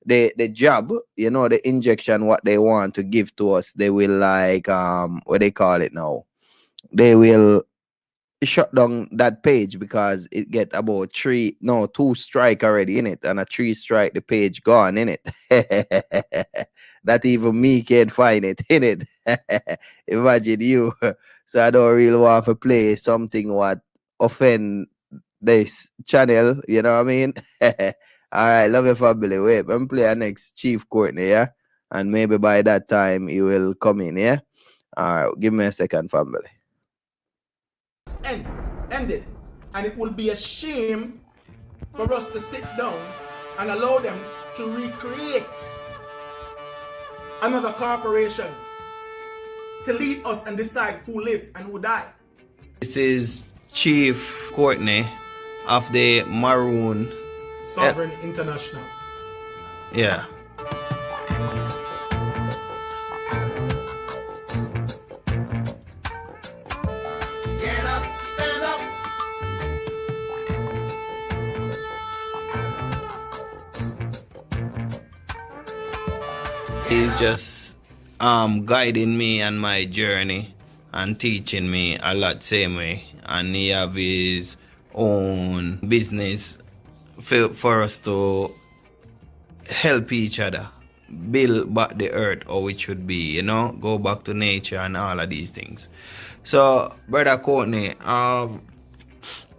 the job, the injection, what they want to give to us, they will like what they call it now. They will shut down that page because it get about 2 strike already in it, and a 3 strike the page gone in it. That even me can't find it in it. Imagine you. So I don't really want to play something what offend this channel, you know what I mean? All right, love you, family. Wait, I'm play our next Chief Courtney, yeah? And maybe by that time he will come in, yeah? All right, give me a second, family. Ended. And it will be a shame for us to sit down and allow them to recreate another corporation to lead us and decide who live and who die. This is Chief Courtney of the Maroon. Sovereign International. Yeah. Get up, stand up. He's just guiding me on my journey and teaching me a lot same way. And he have his own business for us to help each other build back the earth how it should be, you know, go back to nature and all of these things. So, Brother Courtney,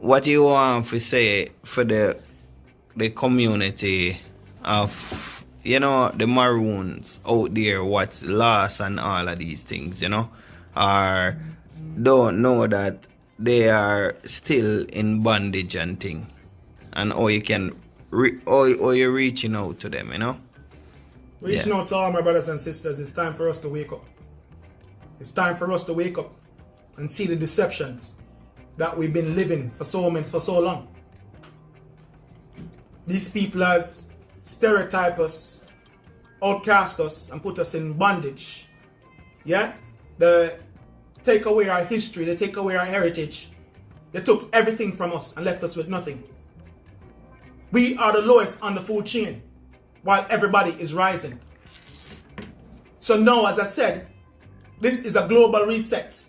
what you want to say for the community of, you know, the Maroons out there, what's lost and all of these things, you know, or don't know that they are still in bondage and thing, and how you can or you're reaching out to them, you know? Reaching out to all my brothers and sisters, it's time for us to wake up. It's time for us to wake up and see the deceptions that we've been living for so long. These people has stereotype us, outcast us, and put us in bondage. Yeah? They take away our history, they take away our heritage. They took everything from us and left us with nothing. We are the lowest on the food chain, while everybody is rising. So now, as I said, this is a global reset,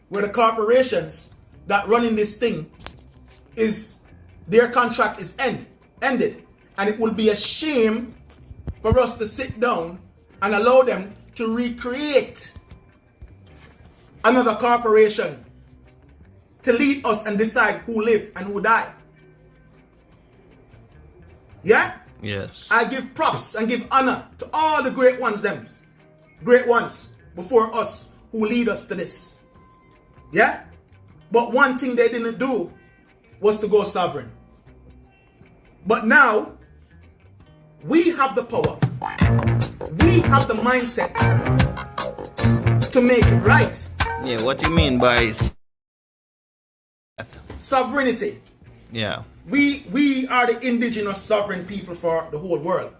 where the corporations that running this thing their contract is ended. And it will be a shame for us to sit down and allow them to recreate another corporation to lead us and decide who live and who die. Yeah? Yes. I give props and give honor to all the great ones before us who lead us to this. Yeah? But one thing they didn't do was to go sovereign. But now, we have the power. We have the mindset to make it right. Yeah, what you mean by Sovereignty. yeah. We are the indigenous sovereign people for the whole world.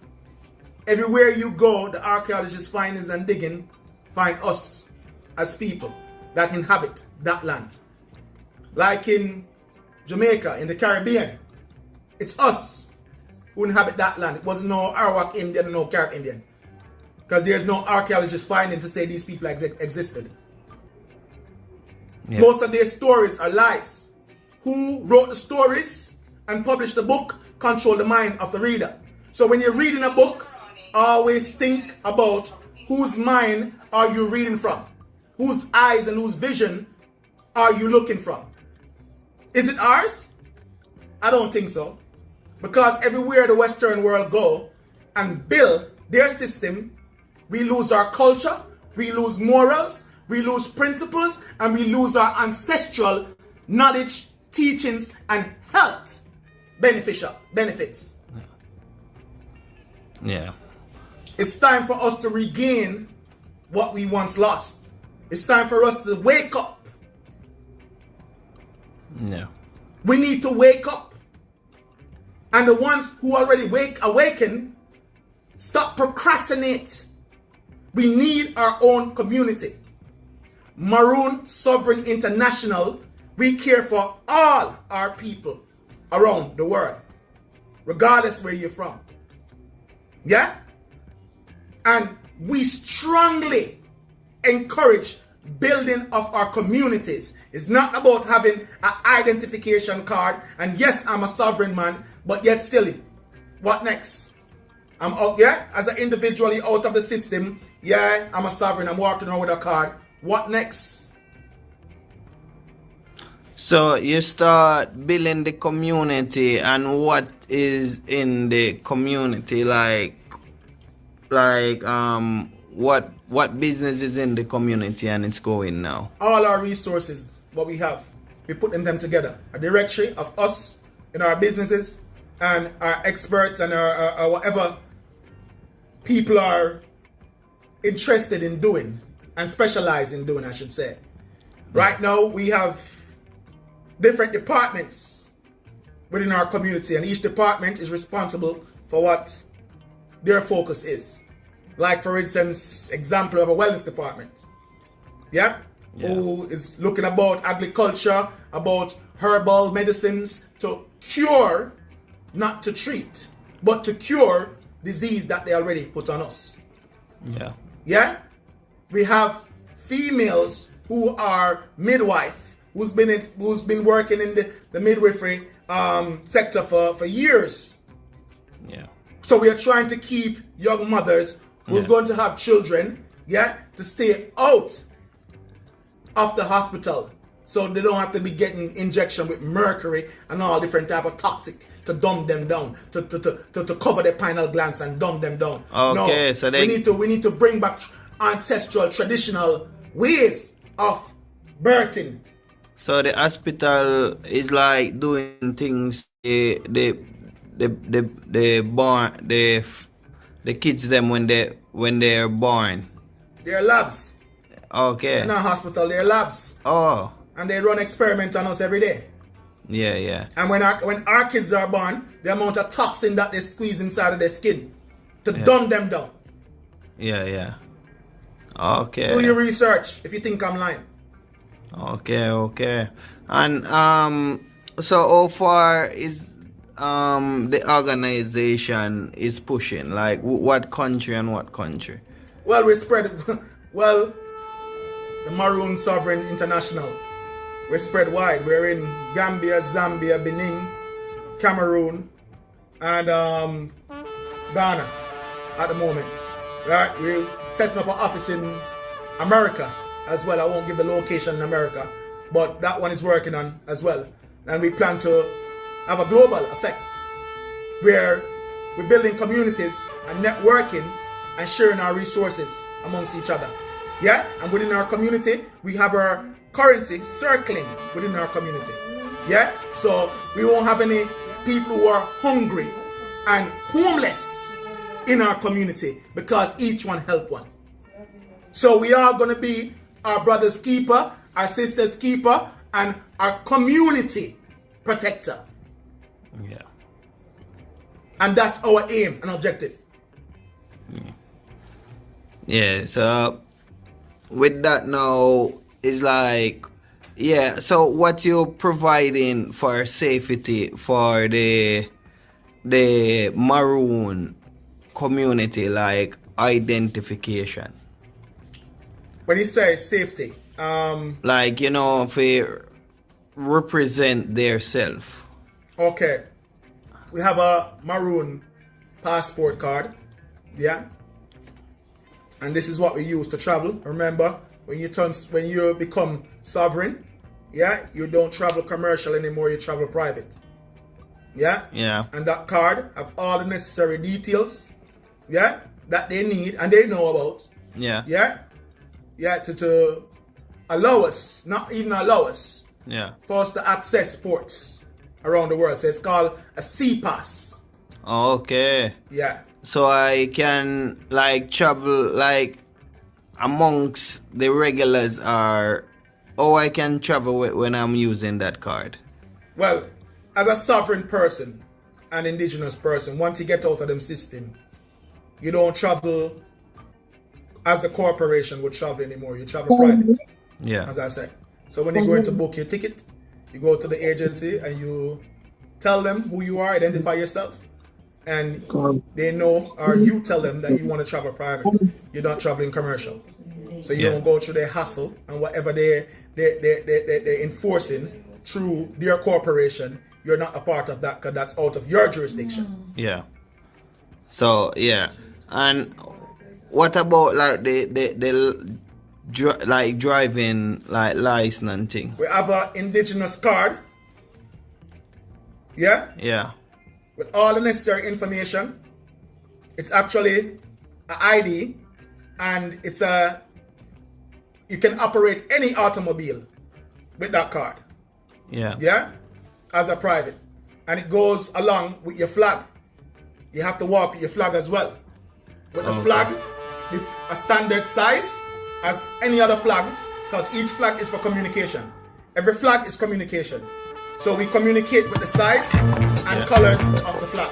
Everywhere you go, the archaeologists find us as people that inhabit that land. Like in Jamaica, in the Caribbean, it's us who inhabit that land. It wasn't no Arawak Indian or no Carib Indian. Because there's no archaeologist finding to say these people existed. Yeah. Most of their stories are lies. Who wrote the stories and published the book control the mind of the reader. So when you're reading a book, always think about whose mind are you reading from? Whose eyes and whose vision are you looking from? Is it ours? I don't think so. Because everywhere the Western world go and build their system, we lose our culture, we lose morals, we lose principles, and we lose our ancestral knowledge, teachings, and health benefits. Yeah. It's time for us to regain what we once lost. It's time for us to wake up. Yeah. We need to wake up. And the ones who already awaken, stop procrastinate. We need our own community. Maroon Sovereign International, we care for all our people around the world, regardless where you're from. Yeah? And we strongly encourage building of our communities. It's not about having an identification card and yes, I'm a sovereign man, but yet still, what next? I'm out, yeah, as an individually out of the system. Yeah, I'm a sovereign, I'm walking around with a card. What next? So you start building the community, and what is in the community? What business is in the community and it's going now? All our resources, what we have, we put them together. A directory of us in our businesses and our experts and our whatever people are interested in doing and specialize in doing, I should say. Right now, we have different departments within our community, and each department is responsible for what their focus is. Like, for instance, example of a wellness department. Yeah? Who is looking about agriculture, about herbal medicines to cure, not to treat, but to cure disease that they already put on us. Yeah. Yeah? We have females who are midwife, who's been working in the midwifery sector for years. Yeah. So we are trying to keep young mothers who's going to have children, to stay out of the hospital, so they don't have to be getting injection with mercury and all different type of toxic to dumb them down, to cover their pineal glands and dumb them down. Okay, no, so we need to bring back ancestral traditional ways of birthing. So the hospital is like doing things the kids them when they're born. They're labs. Okay. They're not hospital, they're labs. Oh. And they run experiments on us every day. Yeah. And when our kids are born, the amount of toxin that they squeeze inside of their skin to dumb them down. Yeah. Okay. Do your research if you think I'm lying. Okay. And so how far is the organization is pushing? Like what country and what country? Well, we're spread. Well, the Maroon Sovereign International. We're spread wide. We're in Gambia, Zambia, Benin, Cameroon, and Ghana at the moment. Right? We're setting up an office in America as well. I won't give the location in America, but that one is working on as well. And we plan to have a global effect where we're building communities and networking and sharing our resources amongst each other. Yeah? And within our community, we have our currency circling within our community. Yeah? So we won't have any people who are hungry and homeless in our community because each one help one. So we are going to be our brother's keeper, our sister's keeper, and our community protector. Yeah. And that's our aim and objective. Yeah, so with that now is like, so what you're providing for safety for the Maroon community, like identification? When you say safety, like, if they represent their self. Okay. We have a Maroon passport card. Yeah. And this is what we use to travel. Remember, when you become sovereign, you don't travel commercial anymore, you travel private. Yeah? Yeah. And that card have all the necessary details, that they need and they know about. Yeah. To allow us, not even allow us, for us to access ports around the world. So it's called a sea pass. Okay. Yeah. So I can like travel like amongst the regulars I can travel when I'm using that card. Well, as a sovereign person, an indigenous person, once you get out of them system, you don't travel as the corporation would travel anymore. You travel private. Yeah. As I said. So when you're going to book your ticket, you go to the agency and you tell them who you are, identify yourself, and they know, or you tell them that you want to travel private. You're not traveling commercial. So you don't go through their hassle and whatever they're enforcing through their corporation. You're not a part of that because that's out of your jurisdiction. Yeah. So and what about like the driving like license and thing? We have an indigenous card. Yeah. Yeah. with all the necessary information. It's actually an ID, and you can operate any automobile with that card. Yeah, as a private, and it goes along with your flag. You have to walk with your flag as well. With the flag, it's a standard size as any other flag, because each flag is for communication. Every flag is communication. So we communicate with the size and colors of the flag.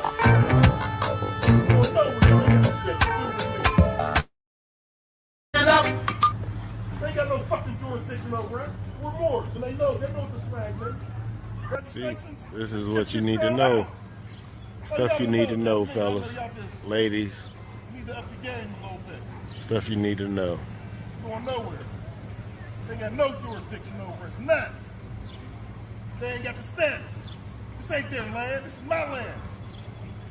They got no fucking jurisdiction over us. We're Moors, and they know this flag, man. See, this is what you need to know. Stuff you need to know, fellas, ladies. You need to up the game a little bit. Stuff you need to know. Going nowhere. They got no jurisdiction over us. None. They ain't got the standards. This ain't their land. This is my land.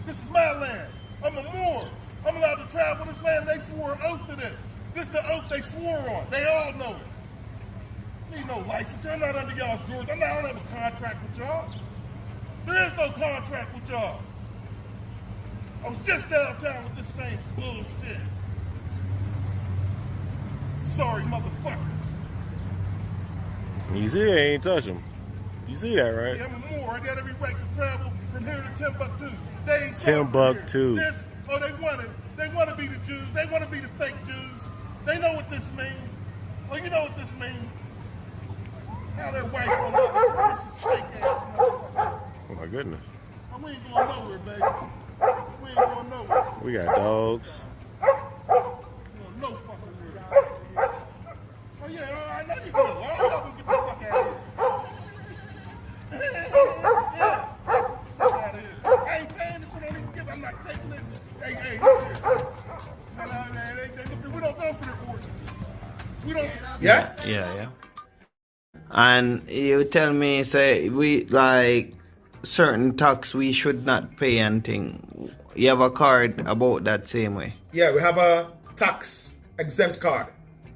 This is my land. I'm a Moor. I'm allowed to travel this land. They swore an oath to this. This is the oath they swore on. They all know it. Need no license. I'm not under y'all's jurisdiction. I don't have a contract with y'all. There is no contract with y'all. I was just downtown with this same bullshit. Sorry, motherfuckers. You see, they ain't touch them. You see that, right? Yeah, I'm a Moor. I got every right to travel from here to Timbuktu. They ain't Timbuktu. They want to be the Jews. They want to be the fake Jews. They know what this means. Well, you know what this means. How their wife will love this fake ass motherfucker. Oh my goodness. And we ain't going nowhere, baby. We ain't going nowhere. We got dogs. No fucking word. Oh yeah, I know you do. All y'all gonna get the fuck out of here. Yeah. Fuck out of here. I ain't paying this shit. I don't even give. I'm not taking it. Hey, look here. We don't go for their ordinances. We don't. Yeah. And you tell me, say, we like certain tax we should not pay anything. You have a card about that same way? Yeah, we have a tax exempt card.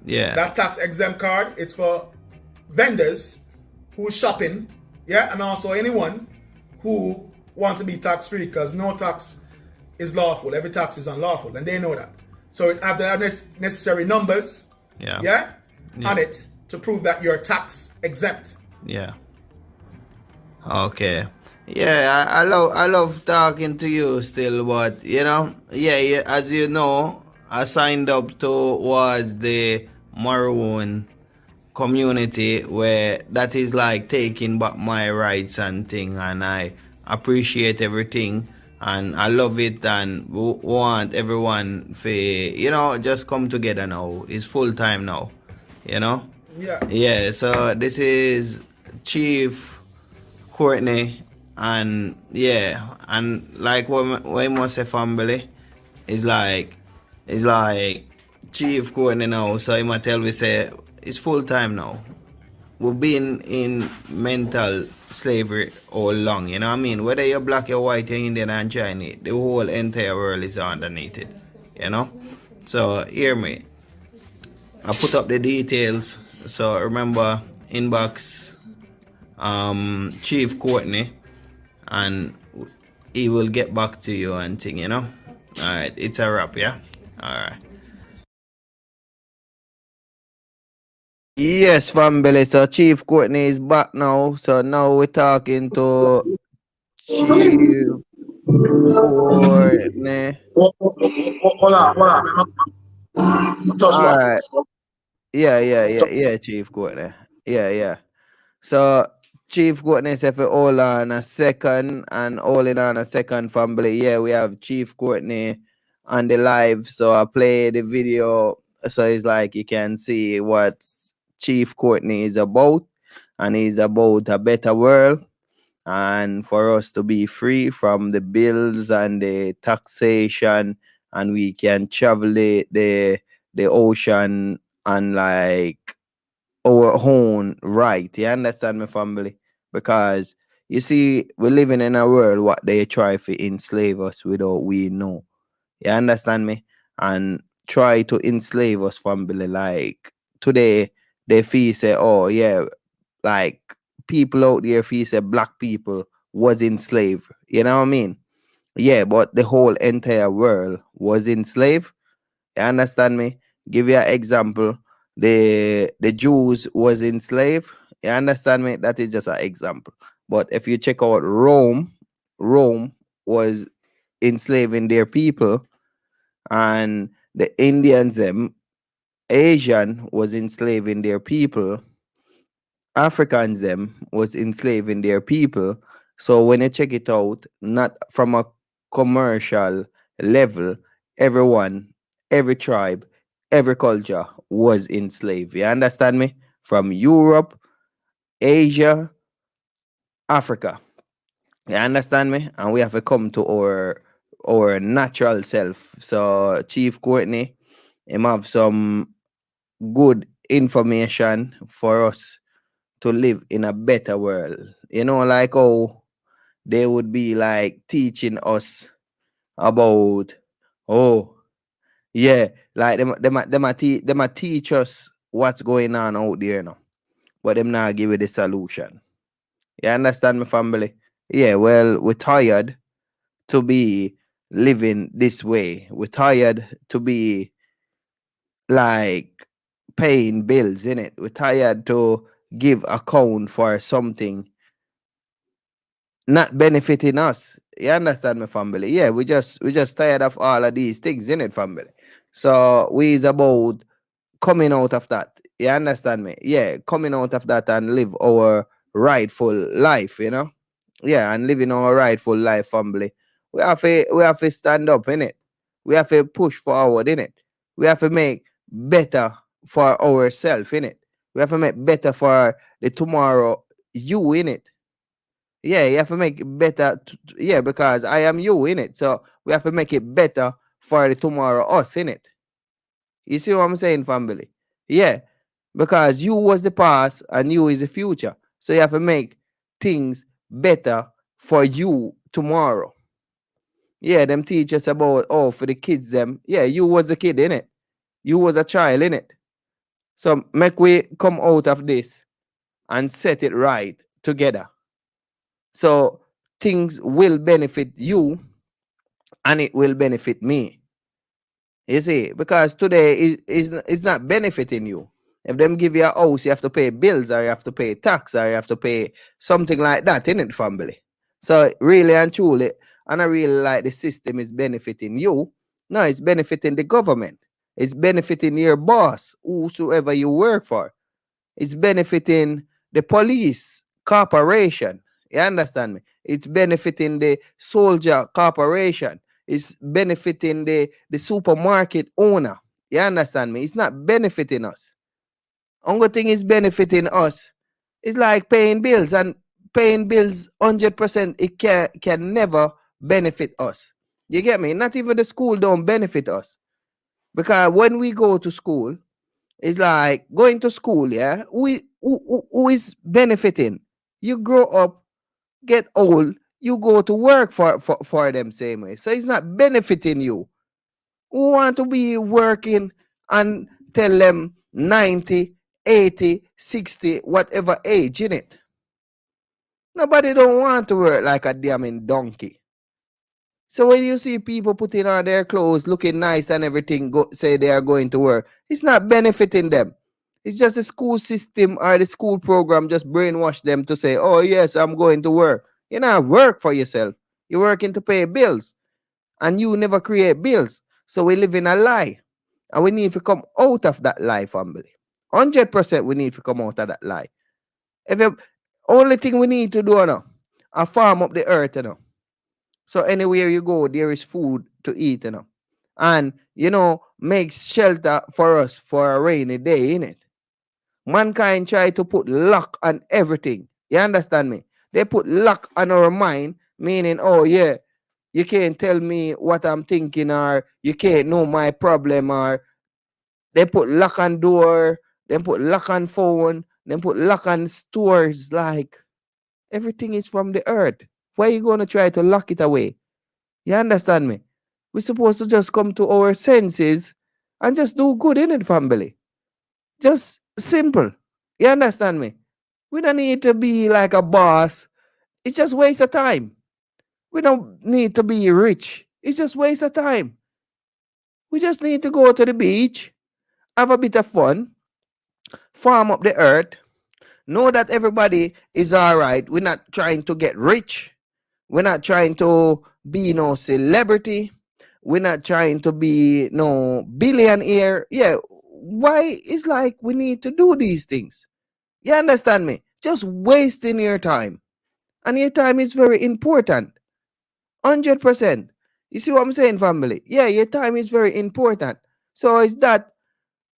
Yeah. That tax exempt card, it's for vendors who shopping, yeah, and also anyone who want to be tax free, because no tax is lawful. Every tax is unlawful, and they know that. So it have the necessary numbers, yeah, on it to prove that you're tax exempt. Yeah. Okay. Yeah, I love talking to you still, but as you know, I signed up towards the Maroon community, where that is like taking back my rights and thing, and I appreciate everything and I love it, and want everyone to just come together now. It's full time now, Yeah, so this is Chief Courtney, and like what I must say, family is like Chief Courtney now. So I must tell we say it's full time now. We've been in mental slavery all along, you know what I mean? Whether you're black, you're white, you're Indian and Chinese, the whole entire world is underneath it, So hear me. I put up the details. So remember, inbox Chief Courtney, and he will get back to you and thing, Alright, it's a wrap, yeah? Alright. Yes, family. So Chief Courtney is back now. So now we're talking to Chief Courtney. Hold on. Alright. Yeah, Chief Courtney. Yeah. So Chief Courtney said for hold on a second, and holding on a second, family. Yeah, we have Chief Courtney on the live. So I play the video so it's like you can see what Chief Courtney is about, and he's about a better world, and for us to be free from the bills and the taxation, and we can travel the ocean and like our own right. You understand me, family? Because you see, we're living in a world what they try to enslave us without we know. You understand me? And try to enslave us, family. Like today, they feel say, oh yeah, like people out there feel say black people was enslaved. You know what I mean? Yeah, but the whole entire world was enslaved. You understand me? Give you an example. The Jews was enslaved. You understand me? That is just an example. But if you check out Rome, Rome was enslaving their people, and the Indians, them Asian was enslaving their people, Africans them was enslaving their people. So when you check it out, not from a commercial level, everyone, every tribe, every culture was enslaved. You understand me? From Europe, Asia, Africa. You understand me? And we have to come to our natural self. So Chief Courtney, him have some good information for us to live in a better world. You know, like how they would be like teaching us about, oh yeah, like them a teach us what's going on out there now, but them not give you the solution. You understand me, family? Yeah, well, we're tired to be living this way. We're tired to be like paying bills, in it. We're tired to give account for something not benefiting us. You understand me, family? Yeah, we just tired of all of these things, in it, family. So we is about coming out of that. You understand me? Yeah, coming out of that and live our rightful life, you know? Yeah, and living our rightful life, family. We have to stand up, in it. We have to push forward, in it. We have to make better for ourselves, in it. We have to make better for the tomorrow you, in it. Yeah, you have to make it better. Yeah, because I am you, in it. So we have to make it better for the tomorrow us, in it. You see what I'm saying, family? Yeah, because you was the past and you is the future. So you have to make things better for you tomorrow. Yeah, them teach us about, oh, for the kids them. Yeah, you was a kid, in it. You was a child, in it. So make we come out of this and set it right together. So things will benefit you and it will benefit me. You see, because today is not benefiting you. If them give you a house, you have to pay bills, or you have to pay tax, or you have to pay something like that in it, family. So really and truly, and I really like the system is benefiting you. No, it's benefiting the government. It's benefiting your boss, whosoever you work for. It's benefiting the police corporation. You understand me? It's benefiting the soldier corporation. It's benefiting the supermarket owner. You understand me? It's not benefiting us. Only thing is benefiting us. It's like paying bills, and paying bills 100%, it can never benefit us. You get me? Not even the school don't benefit us. Because when we go to school, it's like going to school, yeah. Who is benefiting? You grow up, get old, you go to work for them same way. So it's not benefiting you. Who want to be working and tell them 90, 80, 60, whatever age in it? Nobody don't want to work like a damn donkey. So when you see people putting on their clothes, looking nice and everything, say they are going to work, it's not benefiting them. It's just the school system or the school program just brainwash them to say, oh yes, I'm going to work. You not work for yourself. You're working to pay bills, and you never create bills. So we live in a lie, and we need to come out of that lie, family. 100% we need to come out of that lie. If you, only thing we need to do now, I farm up the earth, so anywhere you go, there is food to eat, and make shelter for us for a rainy day, in it. Mankind try to put lock on everything. You understand me? They put lock on our mind, meaning, oh yeah, you can't tell me what I'm thinking, or you can't know my problem, or they put lock on door, then put lock on phone, then put lock on stores. Like, everything is from the earth. Why are you gonna try to lock it away? You understand me? We're supposed to just come to our senses and just do good in it, family. Just simple. You understand me? We don't need to be like a boss. It's just waste of time. We don't need to be rich. It's just waste of time. We just need to go to the beach, have a bit of fun, farm up the earth, know that everybody is all right. We're not trying to get rich. We're not trying to be no celebrity. We're not trying to be no billionaire. Yeah. Why? It's like we need to do these things. You understand me? Just wasting your time. And your time is very important. 100%. You see what I'm saying, family? Yeah, your time is very important. So it's that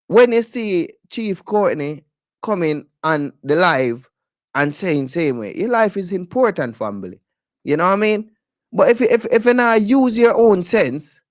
when you see Chief Courtney coming on the live and saying same way, your life is important, family. You know what I mean? But if you not use your own sense,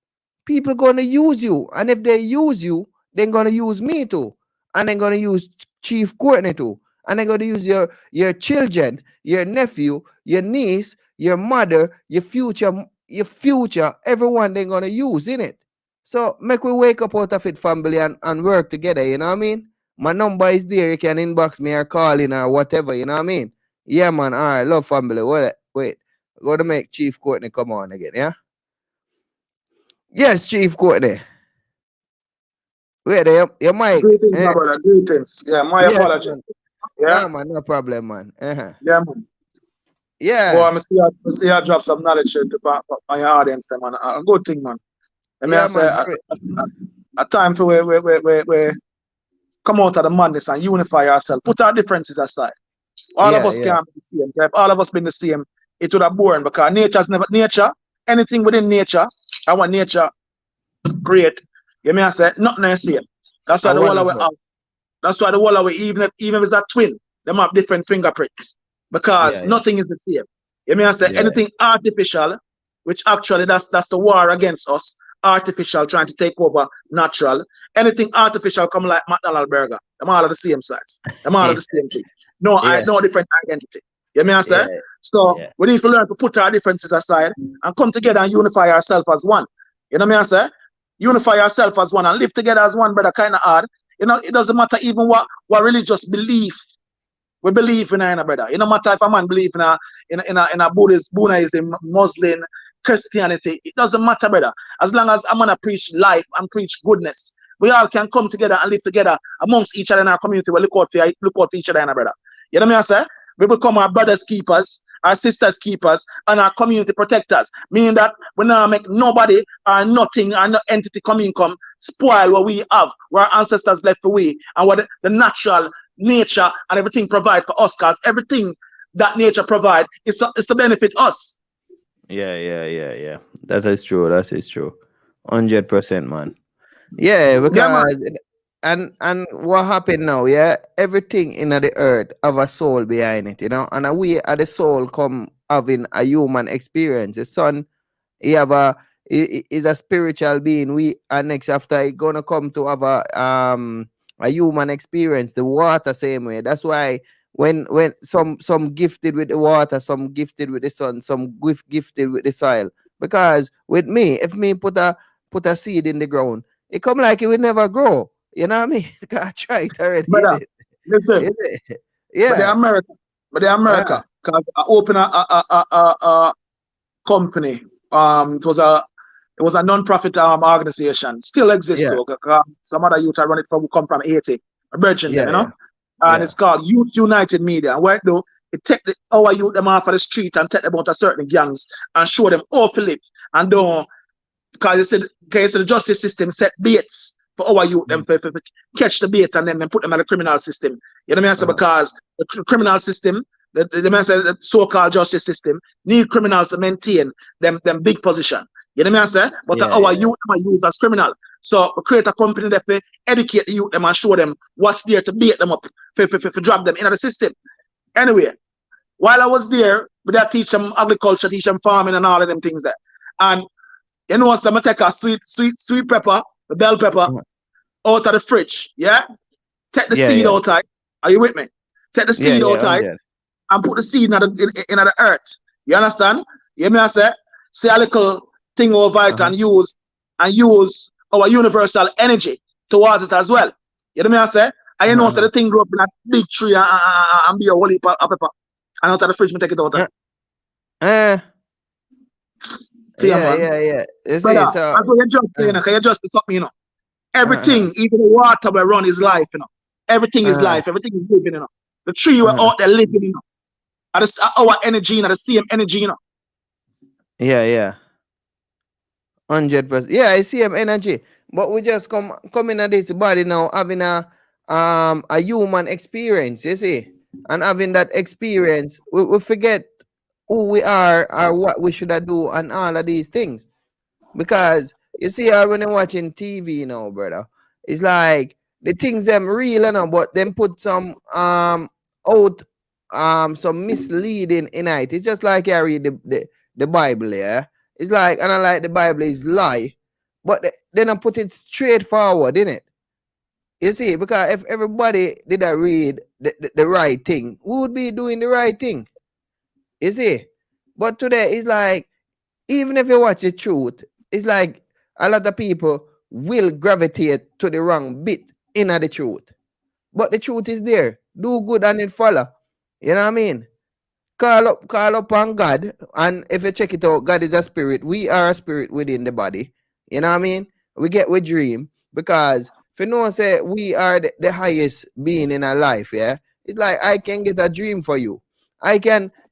people gonna use you. And if they use you, they're gonna use me too. And they're gonna use Chief Courtney too. And they're gonna use your children, your nephew, your niece, your mother, your future, everyone they're gonna use in it. So make we wake up out of it, family, and work together, you know what I mean? My number is there. You can inbox me or call in or whatever, you know what I mean? Yeah, man. All right, love family. Wait. Go to make Chief Courtney come on again, yeah? Yes, Chief Courtney. Wait, your mic. Greetings, my brother. Greetings. Yeah, my Yes, apology. man. Yeah, No, man, no problem, man. yeah, man. Yeah, Boy, I see you drop some knowledge to my audience, them, man. A good thing, man. I mean, yeah, I say, man. a time for we come out of the madness and unify ourselves. Put our differences aside. All of Yeah, us yeah, can't be the same. If all of us been the same, it would have boring because nature, anything within nature, I want nature create. You may say nothing is same. That's why I the one whole of of we us. have. That's why the whole of we, even if it's a twin, them have different fingerprints. Because Yeah, yeah, nothing is the same. You may say yeah, anything artificial, which actually that's the war against us. Artificial trying to take over natural. Anything artificial come like McDonald's burger. Them all of the same size. Them all of the same thing. No, yeah, no different identity. You may say? yeah, So yeah, we need to learn to put our differences aside and come together and unify ourselves as one. You know what I say? Unify ourselves as one and live together as one, brother, kind of hard. You know, it doesn't matter even what religious belief we believe in, brother. It no matter if a man believe in a Buddhism, Muslim, Christianity. It doesn't matter, brother. As long as I'm gonna preach life and preach goodness, we all can come together and live together amongst each other in our community. We look out for each other, brother. You know what I say? We become our brothers keepers, our sisters keepers, and our community protectors. Meaning that we now make nobody or nothing or no entity come spoil what we have, what our ancestors left for we, and what the natural nature and everything provide for us, because everything that nature provide is to benefit us. yeah. That is true. That is true. 100%, man. Yeah, Yeah, man. because and what happened now? Yeah, everything in the earth have a soul behind it, you know, and we are the soul come having a human experience. The sun, he have is a spiritual being. We are next after it gonna come to have a human experience. The water same way. That's why when some gifted with the water, some gifted with the sun, some gifted with the soil. Because with me, if me put a seed in the ground, it come like it will never grow. You know what I mean? I tried already. Brother, listen, but the Yeah. America, Uh, because I opened a company. It was a non-profit organization. Still exists yeah. though. Some other youth I run it from who come from Haiti, a virgin them, Yeah. you know. Yeah. And Yeah. it's called Youth United Media. And what it do, it take our youth them off of the street and take them out of certain gangs and show them how to live. And don't, because the justice system set baits for our youth them for catch the bait and then put them in the criminal system. You know what I mean? So because the criminal system, the so-called justice system need criminals to maintain them big position. You know what I say? But Yeah. our Yeah. youth them are used as criminal. So we create a company that we educate the youth them and show them what's there to bait them up, for drag them into the system. Anyway, while I was there, we did teach them agriculture, teach them farming and all of them things there. And you know what? So I take a sweet pepper, the bell pepper, out of the fridge. Yeah? Take the Yeah. seed Yeah. outside. Are you with me? Take the Yeah. seed Yeah. outside 100. and put the seed in the earth. You understand? You hear me I say a little thing over it and use our universal energy towards it as well. You know me I say? And you know so the thing grow up in a big tree and be a whole heap of pepper. And out of the fridge, me take it out. Uh, See, Yeah, man. yeah, yeah. You see, Brother, so that's what you just saying, okay? You just something, you know. Everything, even the water we run is life, you know. Everything is life, everything is living, you know. The tree we're out there living, you know. And it's our energy, you know, the same energy, you know. yeah, yeah. 100%. Yeah, I see him energy. But we just come in this body now, having a human experience, you see. And having that experience, we forget who we are or what we should do and all of these things. Because you see, when you're watching TV now, brother, it's like the things them real, you know, but them put some out some misleading in it. It's just like I read the Bible, yeah. It's like, and I like the Bible is lie, but then I put it straightforward, in it. You see, because if everybody did I read the right thing, who would be doing the right thing? You see, but today it's like, even if you watch the truth, it's like a lot of people will gravitate to the wrong bit in the truth. But the truth is there. Do good and it follow. You know what I mean? Call up on God. And if you check it out, God is a spirit. We are a spirit within the body. You know what I mean? We dream. Because if you know, say we are the highest being in our life, yeah. It's like I can get a dream for you.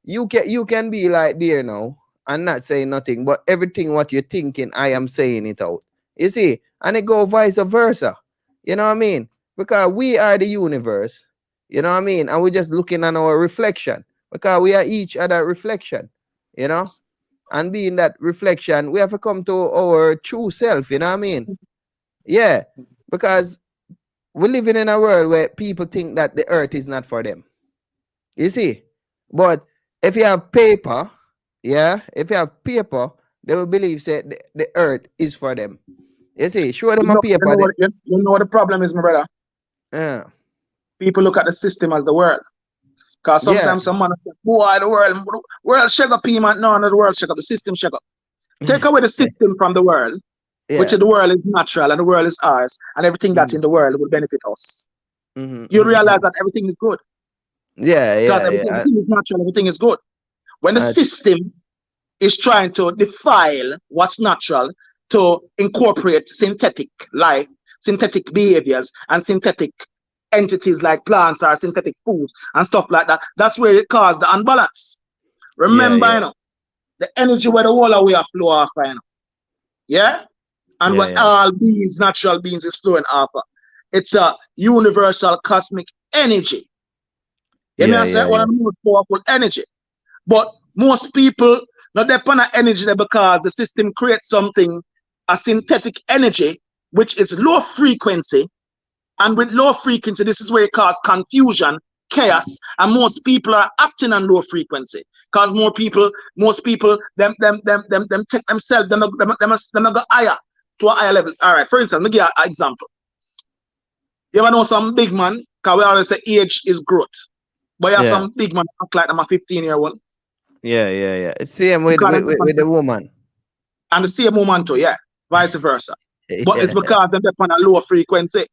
You can be like there now and not say nothing, but everything what you're thinking, I am saying it out. You see, and it go vice versa. You know what I mean? Because we are the universe. You know what I mean? And we're just looking at our reflection. Because we are each other reflection. You know? And being that reflection, we have to come to our true self. You know what I mean? Yeah. Because we're living in a world where people think that the earth is not for them. You see? But if you have paper, yeah, if you have paper, they will believe that the earth is for them. You see, show them a paper. You know what the problem is, my brother? Yeah. People look at the system as the world. Because sometimes someone say, boy, the world shake up, man. No, the world shake up, the system shake up. Take away the system from the world, which the world is natural and the world is ours, and everything that's in the world will benefit us. You realize that everything is good. Because everything is natural, everything is good. When the system is trying to defile what's natural to incorporate synthetic life, synthetic behaviors, and synthetic entities like plants or synthetic foods and stuff like that, that's where it causes the unbalance. Remember, you know, the energy where the whole of we are flow off, you know. Yeah? And what all beings, natural beings, is flowing off. It's a universal cosmic energy. You know what I'm saying? One of the most powerful energy. But most people not depend on energy there because the system creates something, a synthetic energy, which is low frequency. And with low frequency, this is where it causes confusion, chaos, and most people are acting on low frequency. Because most people, them take themselves, them go higher to a higher level. All right, for instance, let me give you an example. You ever know some big man? Because we always say age is growth. But you have some big man act like them a 15-year-old. Yeah. It's same with the woman. And the same woman too, yeah. Vice versa. But it's because they're on a lower frequency.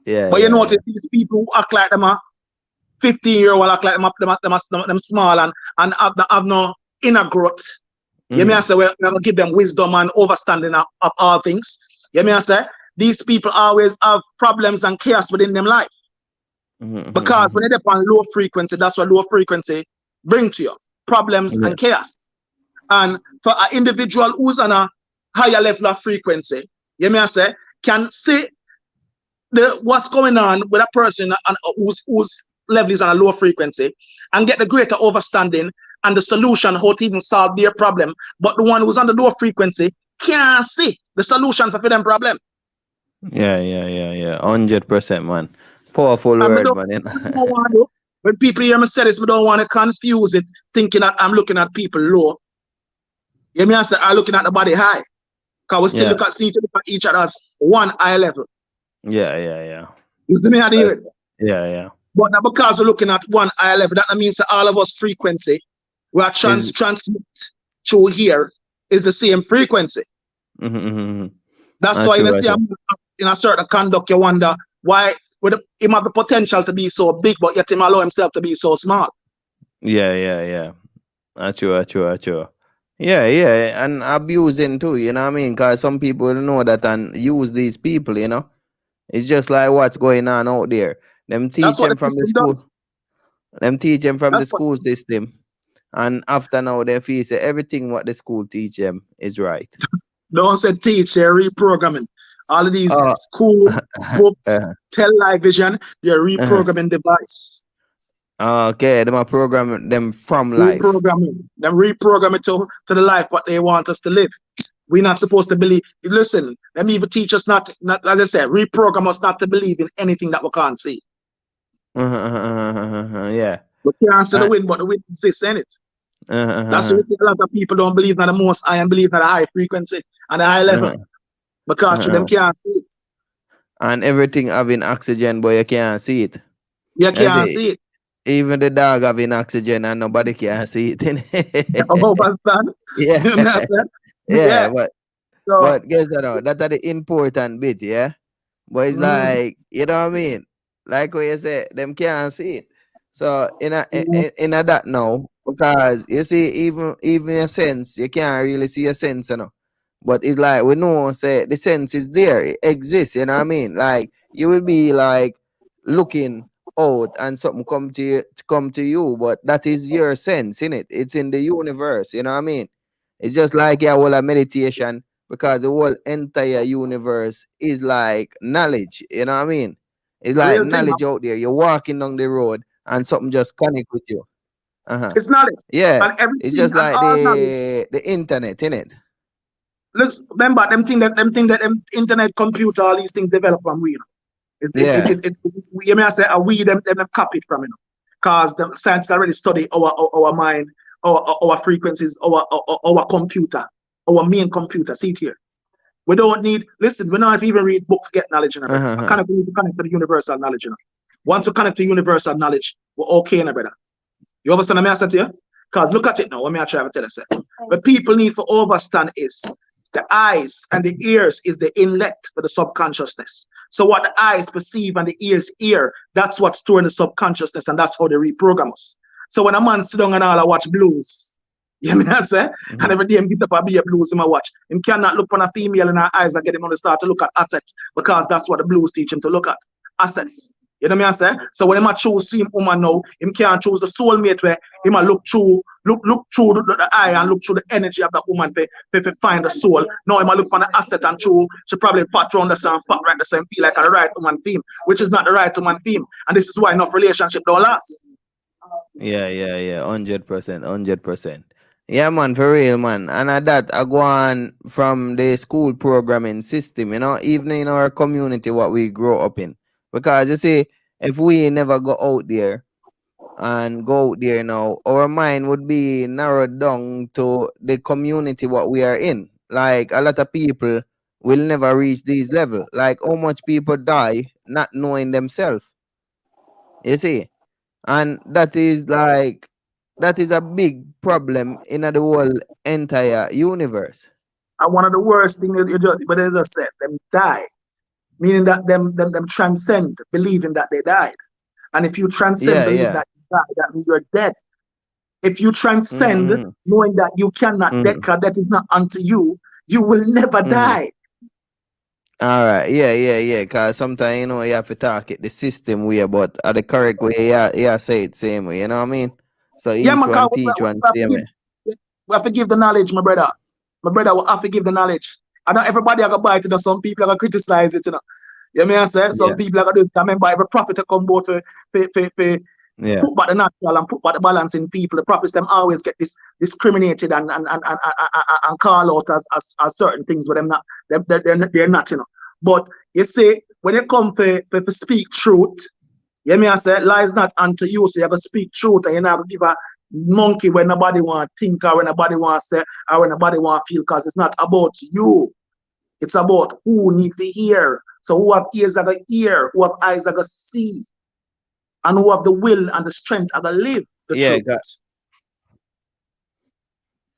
Yeah. But you notice these people who act like them a 15-year-old act like them small and have no inner growth. You may say we're gonna give them wisdom and understanding of all things. You may say these people always have problems and chaos within them life. Because when they're on low frequency, that's what low frequency bring to you. Problems and chaos. And for an individual who's on a higher level of frequency, you may say, can see what's going on with a person whose level is on a low frequency and get the greater understanding and the solution how to even solve their problem. But the one who's on the low frequency can't see the solution for them problem. Yeah. 100%, man. Powerful word, man. When people hear me say this, I don't want to confuse it, thinking that I'm looking at people low. You mean I say I'm looking at the body high. Because we still need to look at each other as one high level. Yeah. You see me how do it? Yeah. But now because we're looking at one high level, that means that all of us frequency we are transmit through here is the same frequency. That's why you see in a certain conduct you wonder why would him have the potential to be so big, but yet him allow himself to be so small. Yeah. True. Yeah, and abusing too, you know what I mean? Because some people don't know that and use these people, you know. It's just like what's going on out there. Them That's teach what the them from the system does. school, them teach them from the That's what school system, and after now they feel say everything what the school teach them is right. don't say teach, they're reprogramming. All of these Oh, school books, uh, television, they're uh, reprogramming device. okay, them are program them from life. Reprogramming. Them reprogramming to the life what they want us to live. We're not supposed to believe. Listen, let me even teach us not as I said, reprogram us not to believe in anything that we can't see. Yeah. We can't see the Uh, wind, but the wind exists in it. That's uh, why a lot of people don't believe in the most high and believe in the high frequency and the high level uh, because to them uh, can't see it. and everything having oxygen, but you can't see it. You You can't see, see it. even the dog having oxygen and nobody can see it. Understand? Yeah, You understand? yeah, Yeah. So but guess what? Now, that are the important bit, yeah. But it's mm, like you know what I mean. Like what you say, them can't see it. So mm, in a that now, because you see, even a sense, you can't really see a sense, you know. But it's like we know, say the sense is there, it exists. You know what I mean? Like you will be like looking out and something come to you, but that is your sense in it. It's in the universe. You know what I mean? It's just like yeah, well, a meditation because the whole entire universe is like knowledge. You know what I mean? It's the like real thing, knowledge out there. You're walking down the road and something just connect with you. Uh-huh. it's knowledge. Yeah. And It's everything just and like all knowledge. the internet, innit? Let's remember them internet computer, all these things develop from we. Yeah. You may say we them copied from because the science already study our mind, our frequencies, our computer, our main computer. See it here. We don't need listen. We don't even read book to get knowledge, brother. I Uh-huh. kind of need to connect to the universal knowledge, Once you connect to universal knowledge, we're okay, brother. You understand what I'm saying to you? Because look at it now. What me I try to tell you. What people need to understand is the eyes and the ears is the inlet for the subconsciousness. So what the eyes perceive and the ears hear, that's what's stored in the subconsciousness, and that's how they reprogram us. So when a man sit down and all I watch blues, you know what I say? And Mhm. every day him get up and be a blues in my watch. Him cannot look on a female in her eyes and get him on to start to look at assets because that's what the blues teach him to look at. Assets. You know what I say? So when him a choose same woman now, him can't choose the soulmate where him a look through the eye and look through the energy of that woman to find the soul. No, him a look on the asset and through she probably fat round the sun, fat right the same, feel like a right woman theme, which is not the right woman theme. And this is why enough relationship don't last. Yeah. 100%, 100%. Yeah, man, for real, man. And at that, I go on from the school programming system, you know, even in our community, what we grow up in. Because you see, if we never go out there and go out there now, our mind would be narrowed down to the community what we are in. Like a lot of people will never reach these level. Like how much people die not knowing themselves. You see? And that is a big problem in the whole entire universe. And one of the worst things but as I said, them die. Meaning that them transcend believing that they died. And if you transcend Yeah, believing yeah. that you died, that means you're dead. If you transcend Mm-hmm. knowing that you cannot death, Mm-hmm. because that is not unto you, you will never Mm-hmm. die. All right, yeah. Cause sometimes you know you have to talk it the system way, but the correct way, yeah, say it same way. You know what I mean? So Yeah, each man, one 'cause teach one we have to same give way. we have to give the knowledge, my brother. My brother will have to give the knowledge. I know everybody are gonna buy it, some people are gonna criticize it. You know what I say? Some Yeah, people are gonna do it. I remember every prophet to come both for yeah, put back the natural and put back the balance in people. The prophets them always get this discriminated and call out as certain things, but them not they're not. But you see, when you come for speak truth, you hear me I say lies not unto you, so you have to speak truth and you're not gonna give a monkey when nobody want to think or when nobody want to say or when nobody want to feel, because it's not about you. It's about who need to hear. So who have ears are gonna hear, who have eyes are gonna see, and who have the will and the strength are gonna live the yeah, truth.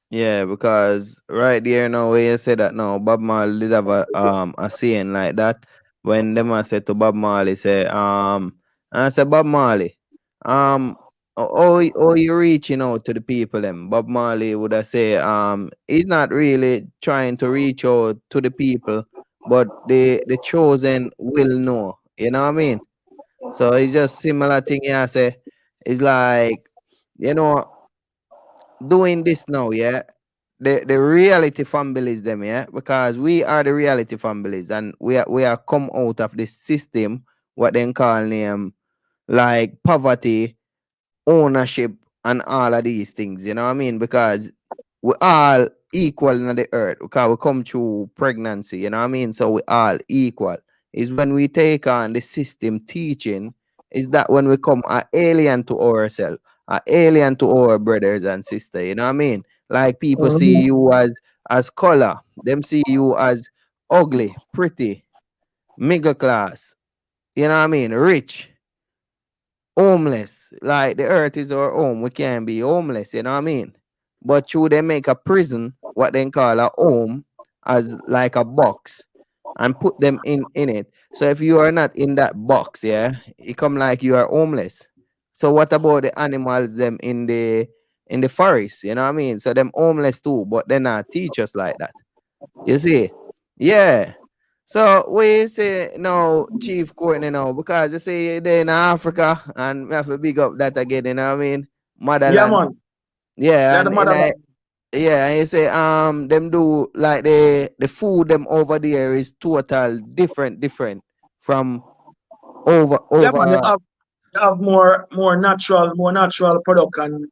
yeah. Because right there now, where you say that now, Bob Marley did have a saying like that when them a say to Bob Marley say I say Bob Marley. um oh, you reaching out to the people them. Bob Marley would have say he's not really trying to reach out to the people, but the chosen will know. You know what I mean? So it's just similar thing. Yeah, say it's like you know doing this now. Yeah, the reality families them. Yeah, because we are the reality families, and we are come out of this system what they call name like poverty, ownership, and all of these things. You know what I mean? Because we all equal in the earth because we come through pregnancy. You know what I mean? So we all equal. Is when we take on the system teaching. Is that when we come a alien to ourselves, a alien to our brothers and sisters? You know what I mean? Like people see you as color, them see you as ugly, pretty, middle class. You know what I mean? Rich, homeless. Like the earth is our home. We can't be homeless, you know what I mean? But through they make a prison, what they call a home, as like a box, and put them in it. So if you are not in that box, yeah, it come like you are homeless. So what about the animals them in the forest? You know what I mean? So them homeless too, but they not teach us like that. You see? Yeah. So we say no, Chief Courtney now, because you say they're in Africa and we have to big up that again, you know what I mean? Yeah, Motherland. man. Yeah, Yeah, the and I motherland. yeah, and you say them do like the food them over there is total different from Yeah, man. over You have more natural product, and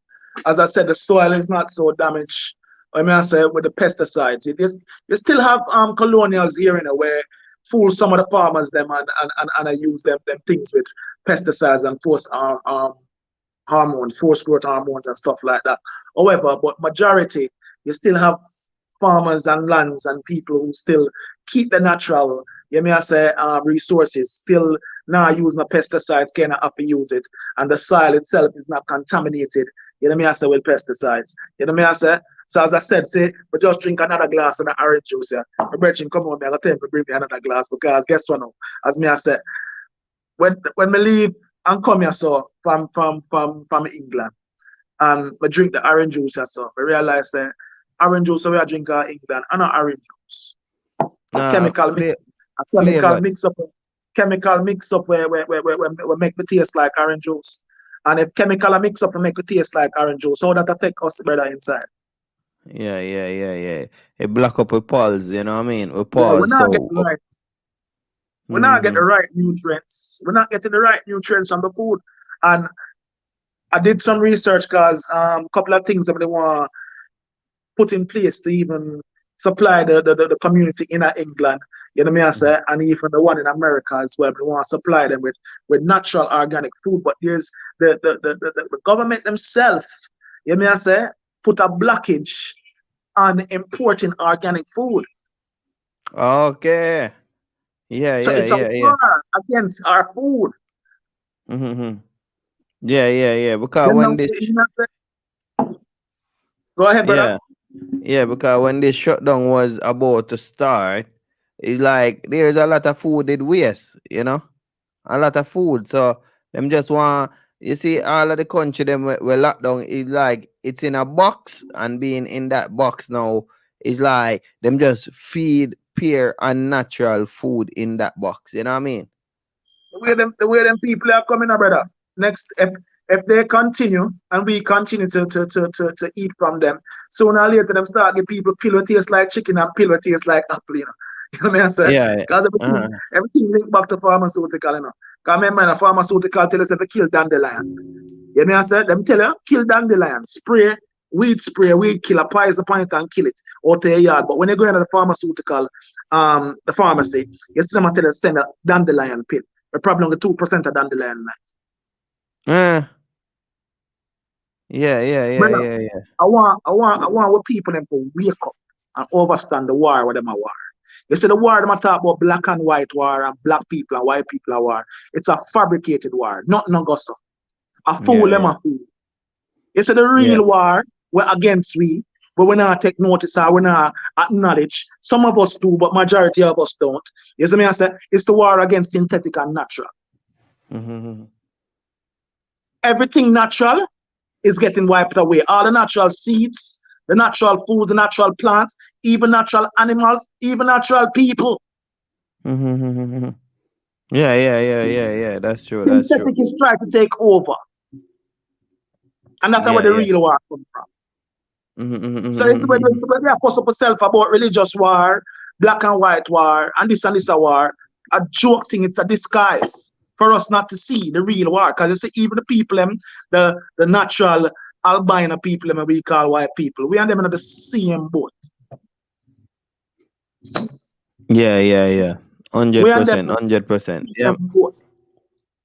as I said, the soil is not so damaged. I mean, I say with the pesticides, you still have colonials here, where fool some of the farmers them and I use them things with pesticides and forced growth hormones and stuff like that. However, but majority, you still have farmers and lands and people who still keep the natural, you may I say, resources, still not using the pesticides, cannot have to use it, and the soil itself is not contaminated, you know me I say, with pesticides. You know me I say? So as I said, say, but just drink another glass of the orange juice. Yeah. My brethren, come on, me, I'll tell him to bring me another glass because guess what now? As me I said, when me leave and come here so from England and I drink the orange juice so I realize that orange juice we are drinking in England and not orange juice. Chemical mix a chemical flavored. mix up chemical mix up where make the taste like orange juice. And if chemical a mix up and make it taste like orange juice, how that affect us brother inside? Yeah. It block up with pulse, you know what I mean? With Yeah, we're pulse. not So getting right. We're not getting mm-hmm. the right nutrients. We're not getting the right nutrients on the food. And I did some research because a couple of things that they want put in place to even supply the community in England, you know what I mean, I say, and even the one in America as well. We want to supply them with natural organic food. But there's the government themselves, you know what I say, put a blockage on importing organic food. Okay. Yeah, So yeah, it's a yeah, yeah. war against our food. Mm-hmm. Yeah. Because You when know, this, go ahead, brother. yeah, because when this shutdown was about to start, it's like there's a lot of food it waste, a lot of food. So them just want, you see, all of the country them were locked down is like it's in a box, and being in that box now is like them just feed pure and natural food in that box. You know what I mean? The way them people are coming up, brother. Next, if they continue and we continue to eat from them, sooner or later them start get people pill what taste like chicken and pill what taste like apple, you know. You know what I say? Yeah. Because everything link back to pharmaceutical, you know. Because remember, a pharmaceutical tell us if you kill dandelion. You know what I say? Them tell you, kill dandelion, spray, weed killer, poison upon it and kill it out to your yard. But when you go into the pharmaceutical, the pharmacy, you see them tell you send a dandelion pill. The problem with 2% of dandelion. Uh, yeah, yeah, yeah, Brother, yeah, yeah. I want what people them to wake up and understand the war with them a war. You see the war them a talk about black and white war and black people and white people a war. It's a fabricated war, not no gossip. A fool Yeah, them yeah, a fool. You see the yeah. real war we're against but we not take notice or we not acknowledge. Some of us do, but majority of us don't. You see me I say it's the war against synthetic and natural. Mm-hmm. everything natural is getting wiped away. All the natural seeds, the natural foods, the natural plants, even natural animals, even natural people. Mm-hmm. Yeah. That's true. That's true. Synthetic is trying to take over. And that's where Yeah, the yeah. real war comes from. So it's when Mm-hmm. they are supposed to self about religious war, black and white war, and this a war, a joke thing, it's a disguise for us not to see the real war. Because you see, even the people, the natural albino people, we call white people, we and them in the same boat. Yeah. We and them 100%. in 100%. the Yeah. same boat.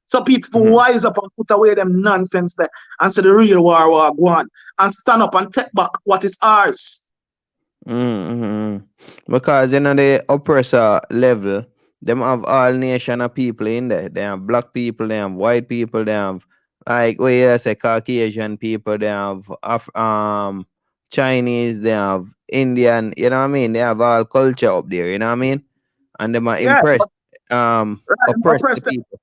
So people Mm-hmm. wise up and put away them nonsense there and say the real war go on and stand up and take back what is ours. Mm-hmm. Because in the oppressor level, them have all nation of people in there. They have black people, they have white people, they have like where you say Caucasian people, they have Chinese, they have Indian, you know what I mean? They have all culture up there, you know what I mean? And them are Yeah, impressed, but right, them oppress the oppress them. people.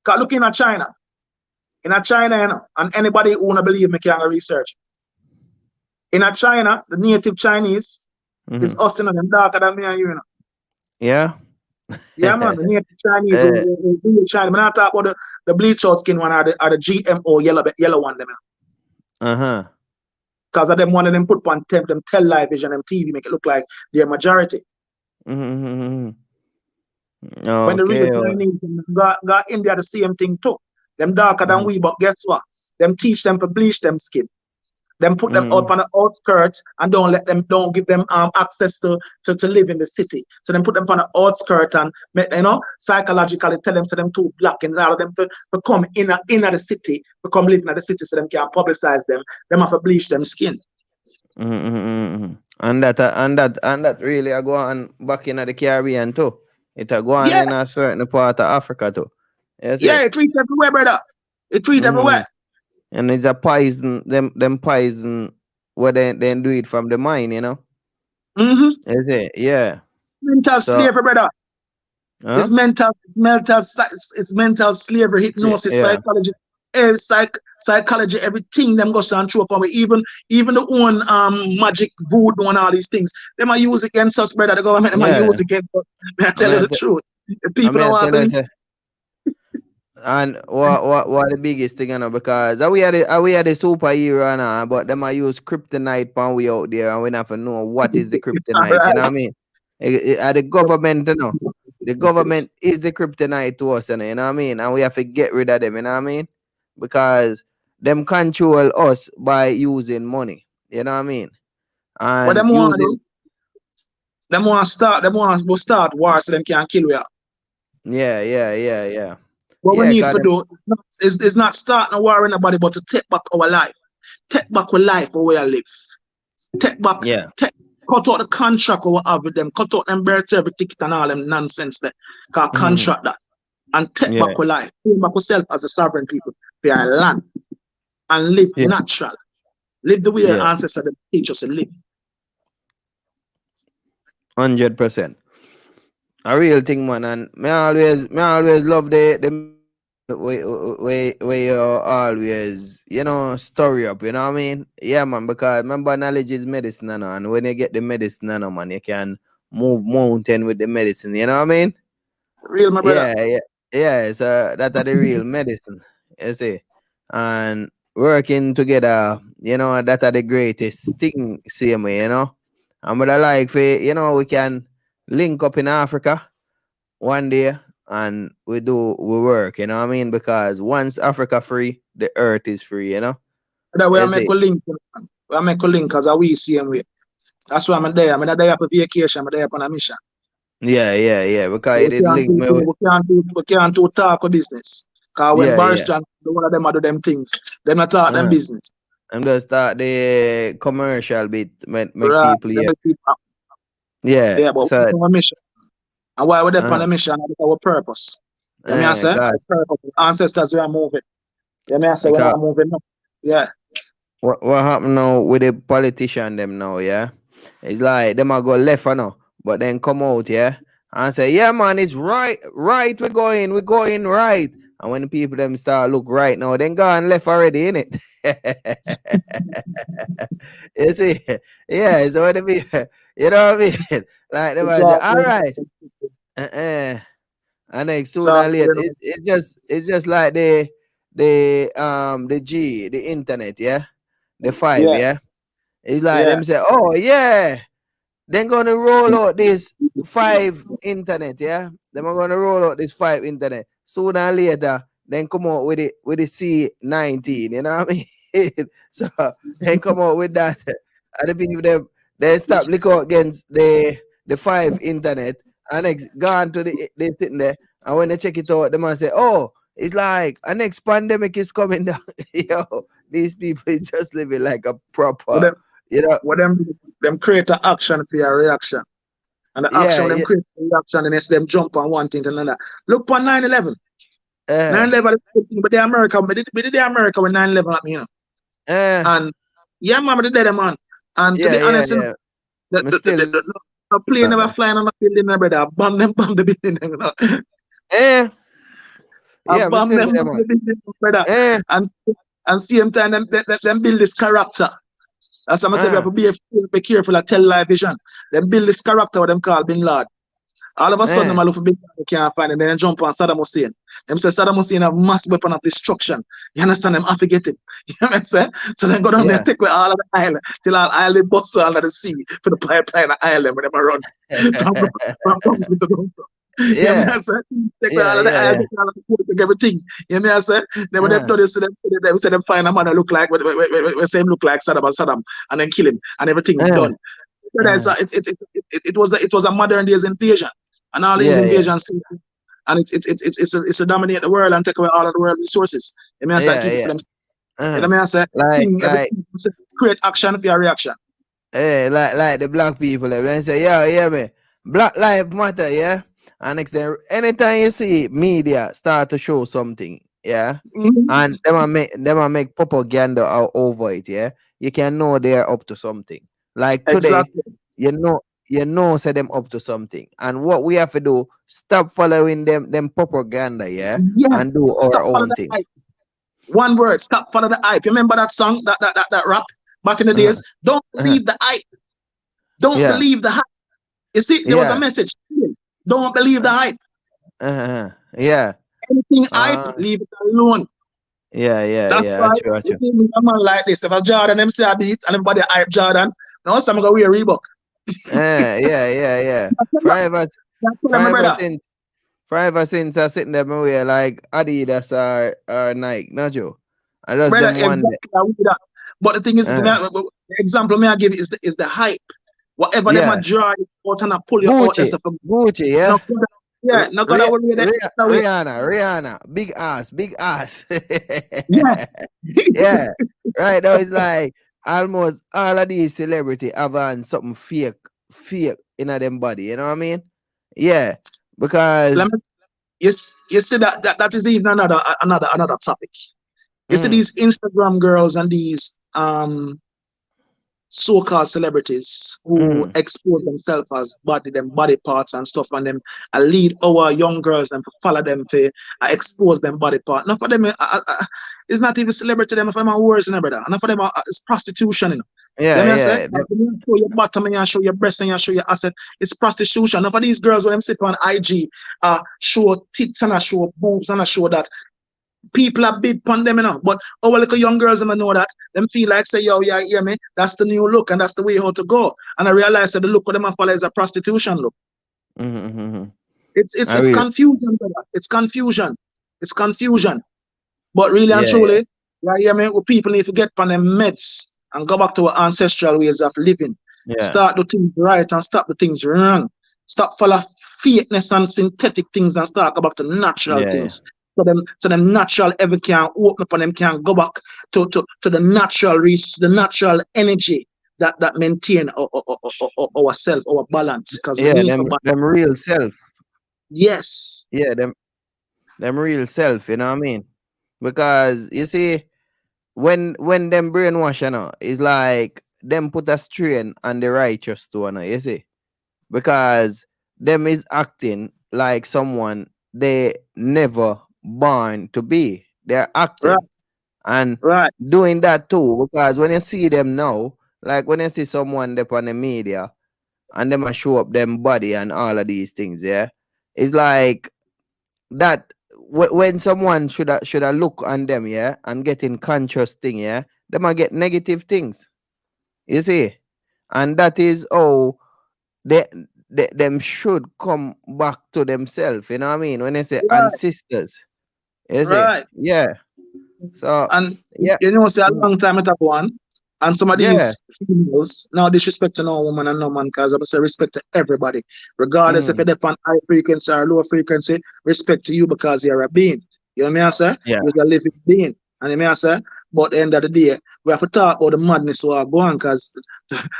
Cause look in China. In China, you know, and anybody who wanna believe me can go research. In China, the native Chinese is Mm-hmm. us, you know, them darker than me and you, you know. Yeah. Yeah, man, the native Chinese Eh, who do China. I'm not talking about the bleach out skin one or the GMO yellow one, them, you know. uh-huh. Because of them one of them put on them television, them TV, make it look like they're majority. Mm-hmm. When the real Okay. Chinese got India the same thing too. Them darker than we, but guess what? Them teach them to bleach them skin. Them put them Mm-hmm. up on the outskirts and don't give them access to live in the city. So them put them on the outskirts and make, you know, psychologically tell them so them too black and all of them to come in the city, to come live in the city so them can publicize them. Them have to bleach them skin. And that really a go on back in the Caribbean too. It a go on Yeah, in a certain part of Africa too. You see? yeah, it treat everywhere, brother. It treat Mm-hmm. everywhere. And it's a poison, them poison where they do it from the mine, you know? Mm-hmm. You see? Yeah. Mental So slavery, brother. huh? It's mental slavery, hypnosis, Yeah. psychology, psychology, everything them goes and throw upon me. Even the own magic voodoo and all these things. Them are use against us, brother. The government them are use Yeah. against us. May I I tell you mean, the truth. The I people mean, don't I want tell to you, believe. say, and what the biggest thing, you know, because we are the superhero now, but them I use kryptonite pan we out there and we never know what is the All kryptonite, you know what I right. mean? The government, you know. The government is the kryptonite to us, you know what I mean? And we have to get rid of them, you know what I mean? Because them control us by using money, you know what I mean? What And them want to using, do? Them want to start war so them can kill we. yeah. What we Yeah, need cause to do is not starting a war in nobody, but to take back our life. Take back our life where we live. Take back, yeah, cut out the contract we have with them, cut out them birth certificate and all them nonsense there. Cause mhm, contract that. And take yeah, back our life. Take back ourselves as a sovereign people for our land. And live yeah, natural. Live the way our yeah, ancestors teach us to live. 100%. A real thing, man. And me always love the way you always, story up, you know what I mean? Yeah, man, because remember knowledge is medicine, and when you get the medicine, man, you can move mountain with the medicine, you know what I mean? Real, my brother. Yeah, so that are the real medicine, you see. And working together, that are the greatest thing, same way, And what I like for, we can link up in Africa one day and we work, you know what I mean? Because once Africa free, the earth is free, That way I Is make it? a link. I make a link as we same way. That's why I'm there. I'm not there for vacation. I'm there on a mission. Yeah. Because it We did can't link do, me with, we can't do talk of business. Cause when yeah. barrister the one of them do them things, them not talk them Uh, business. I'm just start the commercial bit, make Right. people Them here. is people. Yeah. Yeah, but So we on a mission. And why we're there on uh, a mission? That's our purpose. You know what I say? Our God, purpose. Ancestors we are moving. You know what I say? We're because not moving. No. Yeah. what happened now with the politician them now, yeah? It's like them a go left or no, but then come out, yeah, and say, yeah, man, it's right, we're going right. And when the people them start look right now, then gone left already, innit? You see? Yeah, so what I mean, you know what I mean? Like the man say, all right. Uh-uh. And then sooner So, or later, it's just like the internet, yeah, the five, yeah, yeah. It's like yeah. them say, oh yeah, then gonna roll out this five internet, yeah. Them are gonna roll out this five internet. Sooner or later, then come out with it with the C19, you know what I mean? So then come out with that. And the people them they stop look out against the five internet and gone to they sitting there and when they check it out, the man say, oh, it's like a next pandemic is coming down. Yo, these people is just living like a What proper, them, you know, what them create an action for your reaction. And the action yeah, when them yeah. create a reaction and it's them jump on one thing to another. Look for 9/11. Uh, 9/11 is a good thing, but the America, we did the America with 9/11 at me, you know. uh, And yeah, man, we did that, man. And to yeah, be yeah, honest, you know, yeah. the, Me the, the, the, still, the, the plane never uh, flying on the building, no, brother. Bomb the building, you know. eh, I yeah, me bomb still them, there, bomb man. the building, brother. Eh, And same time, them build this character. That's why I say we have uh, to be careful at tell live vision. Them build this character what them call Bin Laden. All of a sudden, eh, them a look for Bin Laden, they can't find him. Then they jump on Saddam Hussein. Them say Saddam Hussein have mass weapon of destruction. You understand? Them have to get it. You know what I'm saying? So then go down there yeah. and take away all of the island till all island bust under the sea for the pipeline of island when them a run. From Brunswick to Dunkirk. You know what Yeah, I'm saying? Take away yeah, all of the yeah, island, yeah. take all of the food, take everything. You know what I'm saying? Then when they Uh, do this, they say them find a man that look like, we say him look like Saddam, and then kill him, and everything uh, done. So uh, it was a modern days invasion, and all these yeah, yeah, invasions, and it's a dominate the world and take away all of the world resources. You know what I'm saying? yeah, Keep it for yeah. them. You know Uh, what I'm saying? like, Thing, like, everything, create action for your reaction. like the black people, they say, yeah, yeah, me. Black life matter, yeah. And next day, anytime you see media start to show something, yeah, Mhm. and them a make propaganda over it, yeah, you can know they're up to something. Like today, Exactly. you know, say them up to something. And what we have to do, stop following them propaganda, yeah, Yes. and do our Stop follow own the thing. hype. One word. Stop follow the hype. You remember that song, that rap back in the Uh-huh, days? Don't uh-huh, believe the hype. Don't yeah, believe the hype. You see, there was a yeah, message. Don't believe the hype. yeah. Anything hype, Uh, leave it alone. yeah, yeah, That's yeah. why True, you true. see me, a man like this. If a Jordan them say a beat and everybody hype Jordan, now some go wear Reebok. Yeah, yeah, yeah. Forever, That's what my forever brother. since, forever since I sitting there, my way like Adidas or Nike, not Joe. I just Brother, them one day. exactly. I will do that. But the thing is, Uh, the example may I give is the hype. Whatever them a yeah, draw you out and a pull you out, that's Gucci, the Gucci, no, yeah. yeah, no gotta worry that way. Rihanna, big ass. Yeah. Yeah, right now it's like almost all of these celebrity have on something fake in them body. You know what I mean? Yeah, Let because me, you see that is even another topic. You see mm, these Instagram girls and these so-called celebrities who mm, expose themselves as body parts and stuff, and them lead our young girls and follow them for expose them body part. Enough of them it's not even celebrity. Them for them are worse, you brother. Enough of them it's prostitution, you know. yeah, Them you say, yeah, you show your bottom and you show your breast and you show your asset. It's prostitution. Enough of these girls when them sit on IG, show tits and show boobs and show that people are big pon them, you know. But our little young girls them know that. Them feel like say, yo, yeah, hear me? That's the new look and that's the way how to go. And I realize that the look of them follow is a prostitution look. mm-hmm. I It's will. confusion, brother. It's confusion. It's confusion. But really and Yeah, yeah, truly, yeah, hear me? We people need to get on them meds and go back to our ancestral ways of living. yeah, Start the things right and stop the things wrong. Stop follow fakeness and synthetic things and start go back to natural yeah, things. So them natural ever can open up and them can go back to the natural the natural energy that maintain our self, our balance. Because we yeah. need to Them real self. yes. Yeah, them real self. You know what I mean? Because you see, when them brainwash, it's like them put a strain on the righteous too, you see, because them is acting like someone they never born to be. They're acting Right. and Right. doing that too. Because when you see them now, like when you see someone up on the media and them a show up them body and all of these things, yeah, it's like that when someone should look on them, yeah, and getting conscious thing, yeah, they might get negative things. You see, and that is how they, them should come back to themselves. You know what I mean? When they say Right. ancestors, you see, Right. yeah. So And yeah, you know, say a long time it have one. And some of yeah. these females now disrespect to no woman and no man, because I say respect to everybody, regardless if Mm, you're on high frequency or low frequency. Respect to you because you're a being. You know what I say? yeah. You're a living being. And you know what I say? But at the end of the day, we have to talk about the madness we are going, because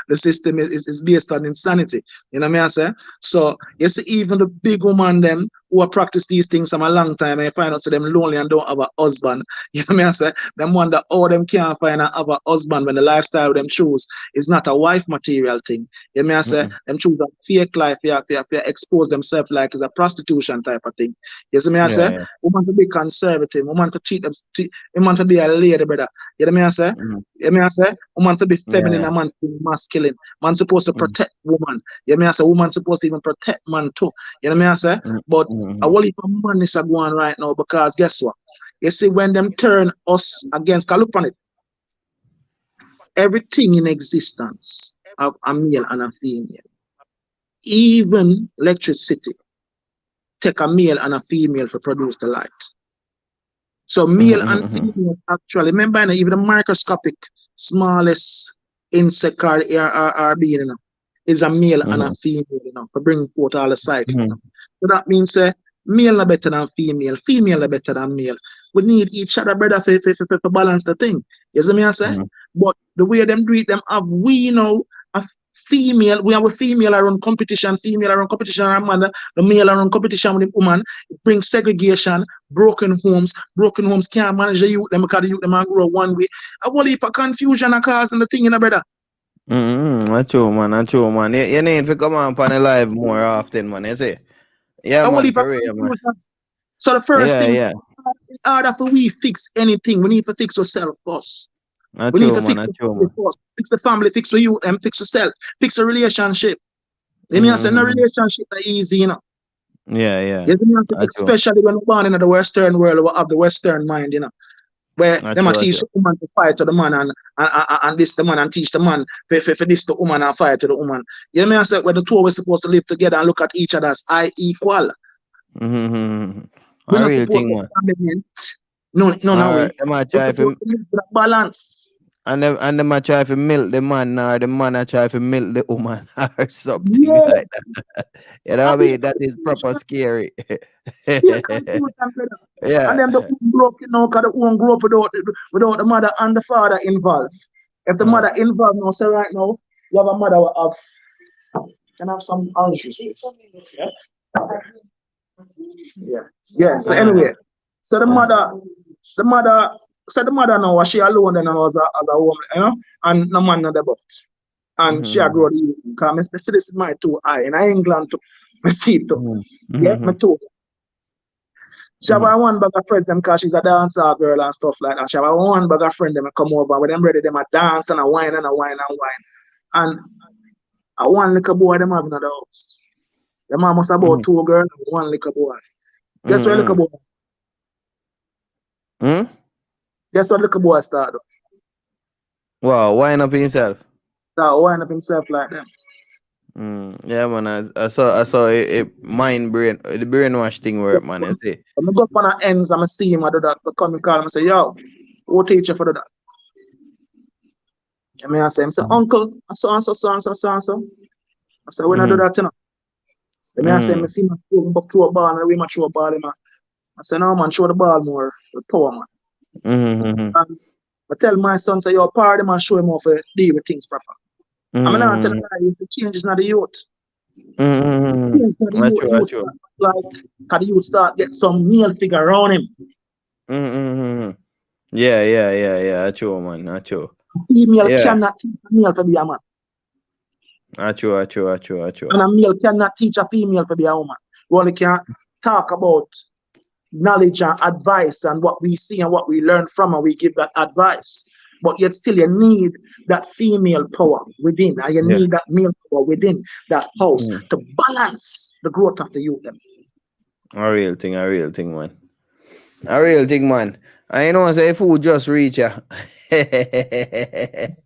the system is based on insanity. You know what I say? So you see, even the big woman them who have practiced these things from a long time, and you find out to them lonely and don't have a husband. You know what I say? Them wonder how them can't find a have a husband when the lifestyle them choose is not a wife material thing. You know what I say? Mm-mm. Them choose a fake life, expose themselves like it's a prostitution type of thing. You see me I Yeah, say? yeah. Woman to be conservative, woman to treat them, woman to be a lady, brother. You know what I say? Mm, You know what I say? Woman to be feminine, yeah. a man to be masculine. Man supposed to Mm, protect woman. You know what I say? Woman supposed to even protect man too. You know what I say? mm, But a mm, whole heap of man is going right now, because guess what? You see, when them turn us against, cause look on it, everything in existence have a male and a female. Even electricity take a male and a female to produce the light. So mm, male and mm, female actually, remember, even the microscopic smallest insect or being, is a male and a mm, female, for bringing forth all the cycle, mm, So that means male are better than female are better than male. We need each other, brother, for balance the thing. You see me I say? mm, But the way them do it, them have we a female, we have a female around competition, and mother, the male around competition with the woman. It brings segregation, broken homes can't manage the youth, them because the youth them grow one way. A whole heap of confusion and causing the thing, brother. That's true, man. That's true, man. You need to come on the live more often, man. You see? Yeah, A whole man, heap of for real, man. confusion. So the first Yeah, thing, yeah. in order for we fix anything, we need to fix ourselves first. That's We need true, to man. fix That's the true, family man. first. Fix the family, fix the youth, and fix yourself. Fix the relationship. You mean I say no Mm-hmm. relationship is easy, Yeah, yeah. You know, That's true. especially when we're born in the Western world, we have the Western mind, where That's them a true. That's teach true. the woman to fight to the man and this the man and teach the man for this the woman and fight to the woman. You know what I say? Where the two of us supposed to live together and look at each other as I equal. Mm-hmm. We're A not real supposed thing, to man. dominate. No Or way. them a We're try supposed to to live with a balance. them a try to milk the man, or the man a try to milk the woman, or something Yeah. like that. You know And what I be mean? That is proper scary. confusion, brother. And Yeah. then the home grew up, because the home grew up without the mother and the father involved. If the Uh, mother involved now, say right now, you have a mother who can have some orange juice. Yeah. Yeah. So uh, anyway, so the uh, mother, the mother, the mother now was she alone then as a woman, and no man in the box. And she mm-hmm. grew the because I see this is my two eye in England too. I see it too. Yeah, Mm-hmm. me too. She have Mm-hmm. a one bag of friends them because she's a dancer girl and stuff like that. She have a one bag of friends them come over when them ready them a dance and a wine and a wine and wine. And a one little boy them have in the house. The mom must have about two girls and one little boy. Guess what little Mm-hmm. boy? Mm-hmm. Guess what little boy started? Wow, wind up himself. Start wind up himself like them. Yeah, man. I saw it mind brain the brainwash thing work, man. You see. When I go up on the ends and I see him I do that, I come and call him and say, yo, who teach you for do that? And me I say, uncle, so and so, so and so, so and so. I say, when I do Mm-hmm. that, And me I say, I Mm-hmm. see my throw a ball and we might throw a ball in. I say, no man, show the ball more with power, man. Mm-hmm. And I tell my son, say, yo, party man, show him how to deal with things proper. I mean, I tell him, the change is not the youth. Change is not the That's true. That's youth. true. Like, how the youth start get some male figure around him. Mm-hmm. Yeah. That's true, man. That's true. Female Yeah. cannot teach a male to be a man. That's true. And a male cannot teach a female to be a woman. We only can talk about knowledge and advice and what we see and what we learn from, and we give that advice. But yet still you need that female power within, and you Yeah. need that male power within that house Mm. to balance the growth of the youth. A real thing, man. A real thing, man. I know say food just reach ya. Can't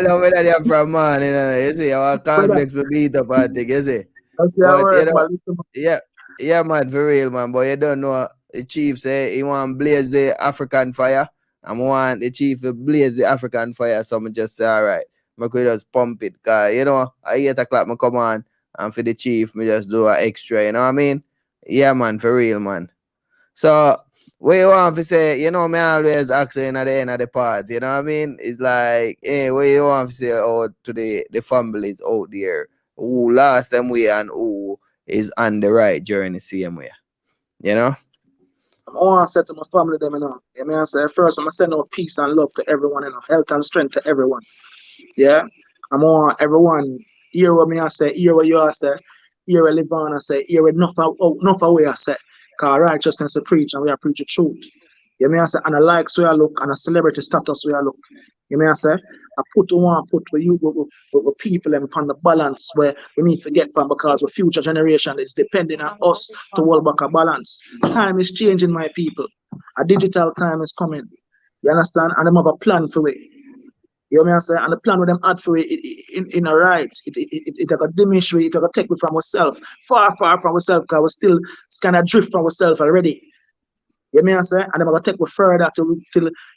love it that you're from man, you see, our Brother, complex will beat up and thing, you see. that's your But work, man. Listen, yeah, yeah, man, for real, man. But you don't know the chief say he want blaze the African fire. I want the chief to blaze the African fire. So I just say, all right, I could just pump it. Cause at 8 o'clock, I come on, and for the chief, me just do an extra. You know what I mean? Yeah, man, for real, man. So what you want to say, me always asking at the end of the part, you know what I mean? It's like, hey, what you want to say out to the families out there who lost them way and who is on the right journey same way, you know? I want to say to my family, them, I mean, I say, first, I'm going to send out peace and love to everyone, health and strength to everyone. Yeah. I want everyone hear what me I say, hear what you I say, hear what Livon I say, hear what enough of way I say. Because righteousness is preach and we are preach the truth. You may I say, and I likes where I look, and a celebrity status where I look. You may I say, I put where you with people and upon the balance where we need to get from, because the future generation is depending on us to hold back a balance. Time is changing, my people. A digital time is coming. You understand? And them have a plan for it. You know what I'm saying? And the plan with them add for it in a right. It got diminish it, got take it from ourselves. Far from ourselves, because we still kind of drift from ourselves already. You know what I'm saying? And they're gonna take it further till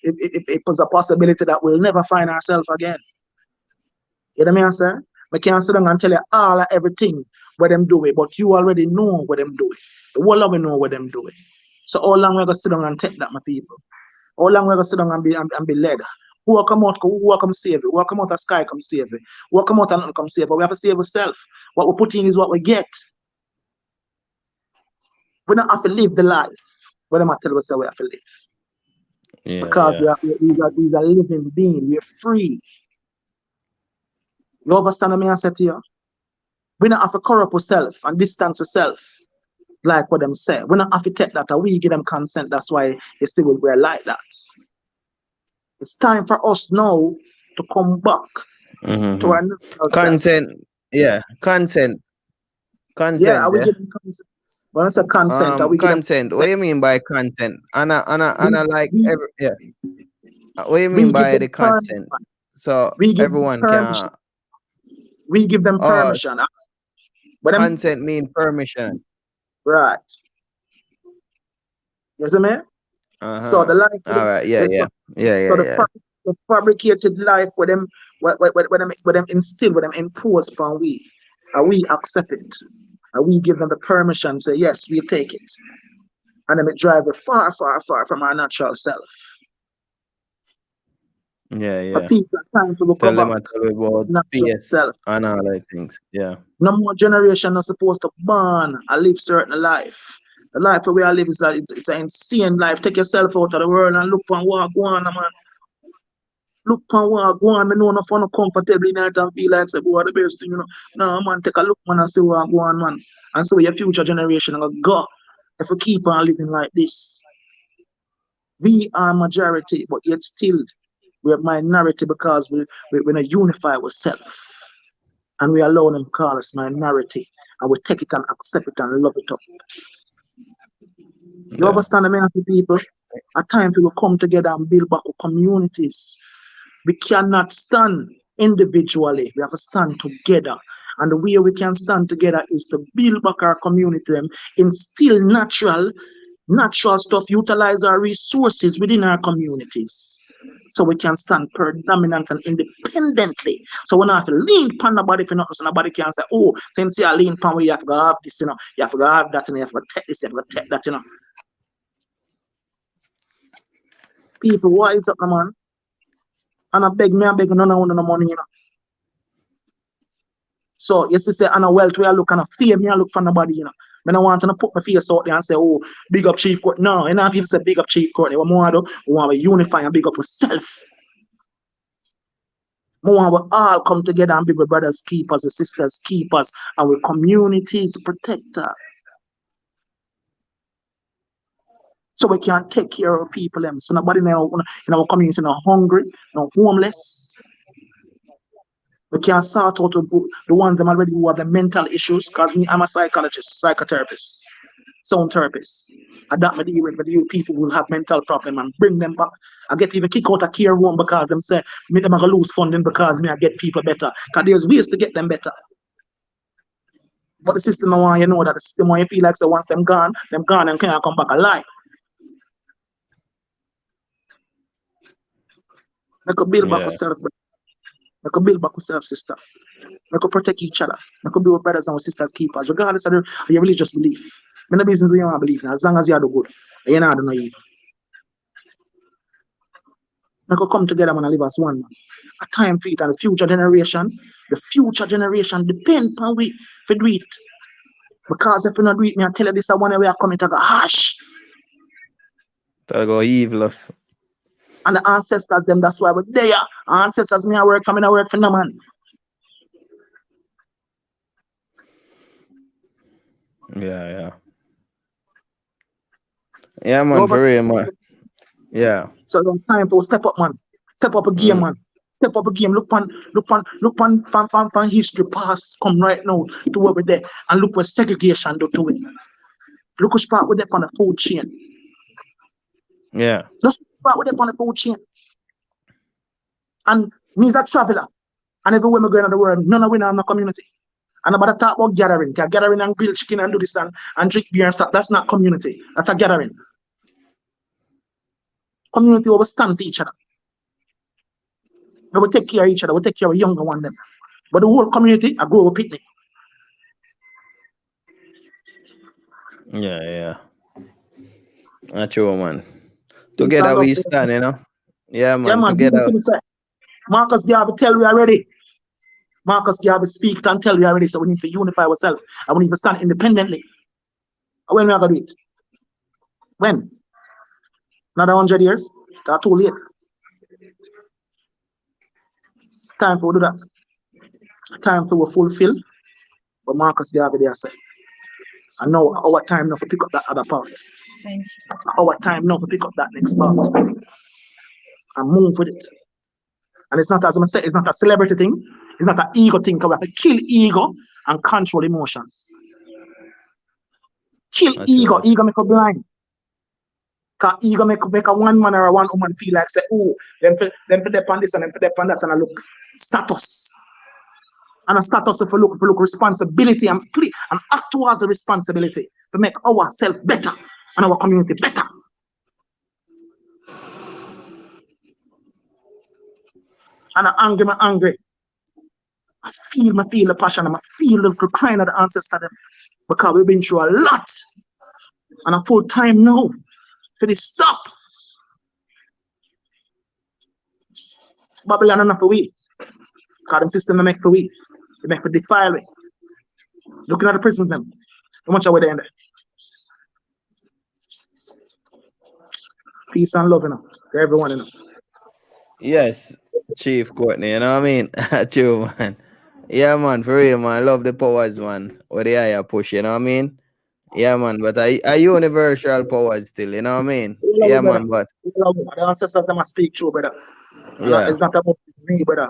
it was a possibility that we'll never find ourselves again. You know what I'm saying? We can't sit down and tell you all of everything what them do it, but you already know what them do it. The whole of we know what them do it. So how long we gonna sit down and take that, my people? How long we gonna sit down and be led? Who will come out? Who will come save it? Who will come out of sky come save it? Who will come out and come save it? We have to save ourselves. What we put in is what we get. We don't have to live the life. What am I telling us we have to live? Yeah, Because yeah. we are living being. We're free. You understand what I say to you? We don't have to corrupt ourselves and distance ourselves like what them say. We don't have to take that and we give them consent. That's why you see we're like that. It's time for us now to come back to Mm-hmm. our natural self. Consent, yeah, Yeah, are consent, we yeah. giving consent? When I say consent, are we giving Consent. What consent? you mean by consent? We, Anna like we, every yeah. What you mean we give by them the consent? permission. So We give them everyone permission. can. We give them Oh, permission. But them consent mean permission. right. You see me? So Uh-huh. the life All right. Yeah, the, yeah. Yeah, so yeah, the, yeah. the fabricated life with them with them instill, with them impose upon we, and we accept it. And we give them the permission, say yes, we'll take it. And then it drive us far from our natural self. Yeah, For yeah. people, it's time to Tell recover them I tell you about natural space self. and all that things. Yeah. No more generation are supposed to born and live certain life. The life that we are living is it's an insane life. Take yourself out of the world and look for what go on, man. Look for what go on. I know no fun comfortable in it and feel like say, boy, the best thing, No, man, take a look, man, and see what go on, man. And see where your future generation are gonna go if we keep on living like this. We are majority, but yet still we're minority because we're not unify ourselves. And we allow them call us minority. And we take it and accept it and love it up. You Yeah. understand the many people? At times we will come together and build back our communities. We cannot stand individually. We have to stand together. And the way we can stand together is to build back our community, instill natural stuff, utilize our resources within our communities. So we can stand predominant and independently. So we don't have to lean upon nobody for nothing. So nobody can say, oh, since you are lean upon we have to have this, you have to have that, and you have to take this, you have to take that. People, what is up, man? And I beg none of no money. So yes, you say, and a wealth where I look and a fame, I look for nobody. I don't want to put my face out there and say, oh, big up Chief Courtney. No, enough people say big up Chief Courtney. What more do? We want to unify and big up yourself. We want to all come together and be with brothers keepers, with sisters keepers, and with communities protector. So we can take care of people them. So nobody in our community no hungry, no homeless. We can sort out the ones that already who have the mental issues. Because me, I'm a psychologist, psychotherapist, sound therapist. I that me deal with people who have mental problem and bring them back. I get even kick out a care home because them say me them gonna lose funding because me I get people better. Because there's ways to get them better. But the system don't want you know that the system want you feel like so once them gone and can't come back alive. They could build back Yeah. yourself, they could build back yourself, sister. They could protect each other. They could be with brothers and sisters keepers, regardless of your religious belief. In the business you want to believe in, as long as you are the good, you're not the evil. They could come together and live as one, man. A time for it and the future generation depend on we for do it. Because if you not do it, me I tell you this, I one way I come to go hush. That'll go evilous. And the ancestors, them, that's why we're there. Ancestors, me I work for me, I work for no man. Yeah. Yeah, man, No, for real, man. Yeah. so it's time to step up, man. Step up a game, man. Step up a game. Look on fan history past come right now to over there and look what segregation do to it. Look what part with them on the food chain. Yeah. Just part with them on the food chain. And me as a traveler, and everywhere we go in the world, none of we in the community. And about to talk about gathering. Gathering and grill chicken and do this and drink beer and stuff. That's not community. That's a gathering. Community will stand to each other. We will take care of each other. We take care of younger one them. But the whole community, I grow up picnic. Yeah. That's true, man. Peace Together and love we to them. stand, you know. Yeah, Yeah, man. man. People Together. say, Marcus Garvey tell we already. Marcus Garvey speak and tell we already. So we need to unify ourselves. And we need to stand independently. When we are going to do it? When? Another 100 years? That's too late. Time to do that. Time to fulfill what Marcus Garvey there said. And now our time now to pick up that other part. Our time now to pick up that next part. And move with it. And it's not, as I said, it's not a celebrity thing. It's not an ego thing. We have to kill ego and control emotions. Kill That's ego. true. Ego make you blind. Because ego make a one man or a one woman feel like say, oh, them for depend this and them for depend that and I look status. And a status if we look responsibility and play and act towards the responsibility to make ourselves better and our community better. And I'm angry. I feel the passion and I feel the crying of the ancestors because we've been through a lot. And a full time now for this stop. Babylon enough for we. Because the system they make for we. They make for defile we. Looking at the prisons them. How much are we there in there? Peace and love, you know, to everyone, you know. Yes, Chief Courtney, you know what I mean? True, man. Yeah, man, for real, man. I love the powers, man. Or the higher push, you know what I mean? Yeah, man, but I universal powers still, you know what I mean? Yeah, man, but The ancestors them must speak true, brother. yeah, It's not about me, brother.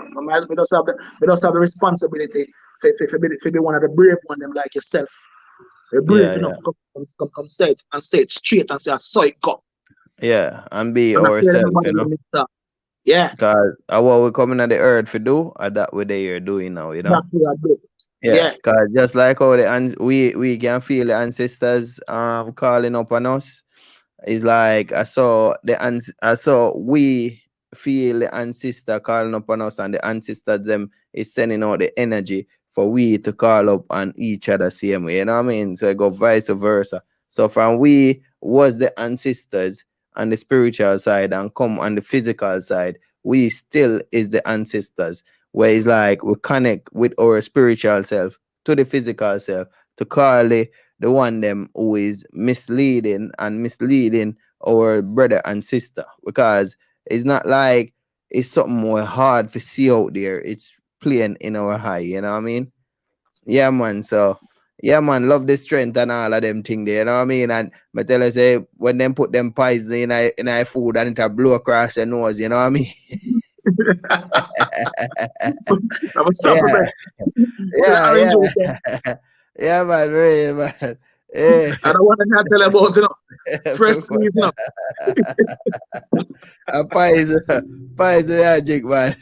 We just have the responsibility to be one of the brave one them like yourself. You're brave enough to come say it and say it straight and say I saw it go. yeah, and be And I tell ourselves, everybody you know. when it's up. Yeah, Cause what we coming at the earth for do, or that what they are doing now, you know. that's what I do. Yeah, Yeah. cause just like how we can feel the ancestors calling up on us. It's like I saw we feel the ancestor calling up on us, and the ancestors them is sending out the energy for we to call up on each other same way. You know what I mean? So it go vice versa. So from we was the ancestors on the spiritual side and come on the physical side, we still is the ancestors. Where it's like we connect with our spiritual self to the physical self to call the one them who is misleading our brother and sister, because it's not like it's something more hard to see out there. It's plain in our eye, you know what I mean? Yeah, man. So Yeah, man, love the strength and all of them thing there, you know what I mean? And I tell you, say, when them put them pies in a food and it a blow across your nose, you know what I mean? I was stop Yeah, it. yeah, Orange juice. yeah. Yeah, man, really, man. Yeah. I don't want to tell about fresh squeeze, A pies, magic, man.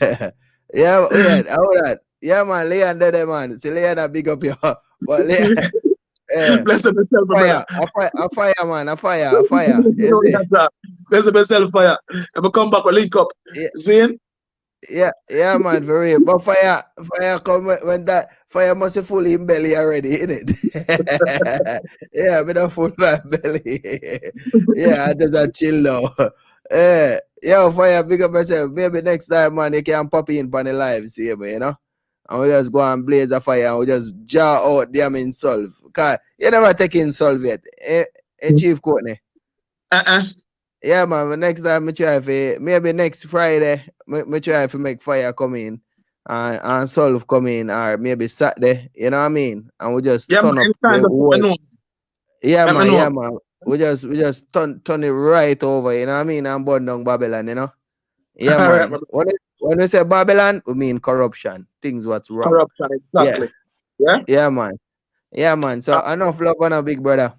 Yeah, wait, hold on. Yeah, man, Leon there, man. See, Leon, I big up you. But Leon, yeah. Bless myself, brother. A fire, man, a fire. You see? Bless myself, fire. And we come back, we link up. Yeah, See? yeah, man, for real. But fire come when that fire must be full in belly already, innit? Yeah, me don't full my belly. Yeah, I just a chill now. Yeah, fire, big up myself. Maybe next time, man, you can pop in on the live, see me, you know? And we just go and blaze a fire and we just jar out them in solve. Cause you never take in solve yet. Chief Courtney. Yeah, man. But next time, I try for maybe next Friday, I try to make fire come in and solve come in, or maybe Saturday. You know what I mean? And we just Yeah, man, turn up anytime, the just let me whole. know. Yeah, Let me man. know. Yeah, man. We just turn it right over. You know what I mean? And burn down Babylon. You know? Yeah, All right, man. When we say Babylon, we mean corruption. Things what's wrong. corruption, Yeah, exactly. Yeah? yeah, man. Yeah, man. So enough love on a big brother.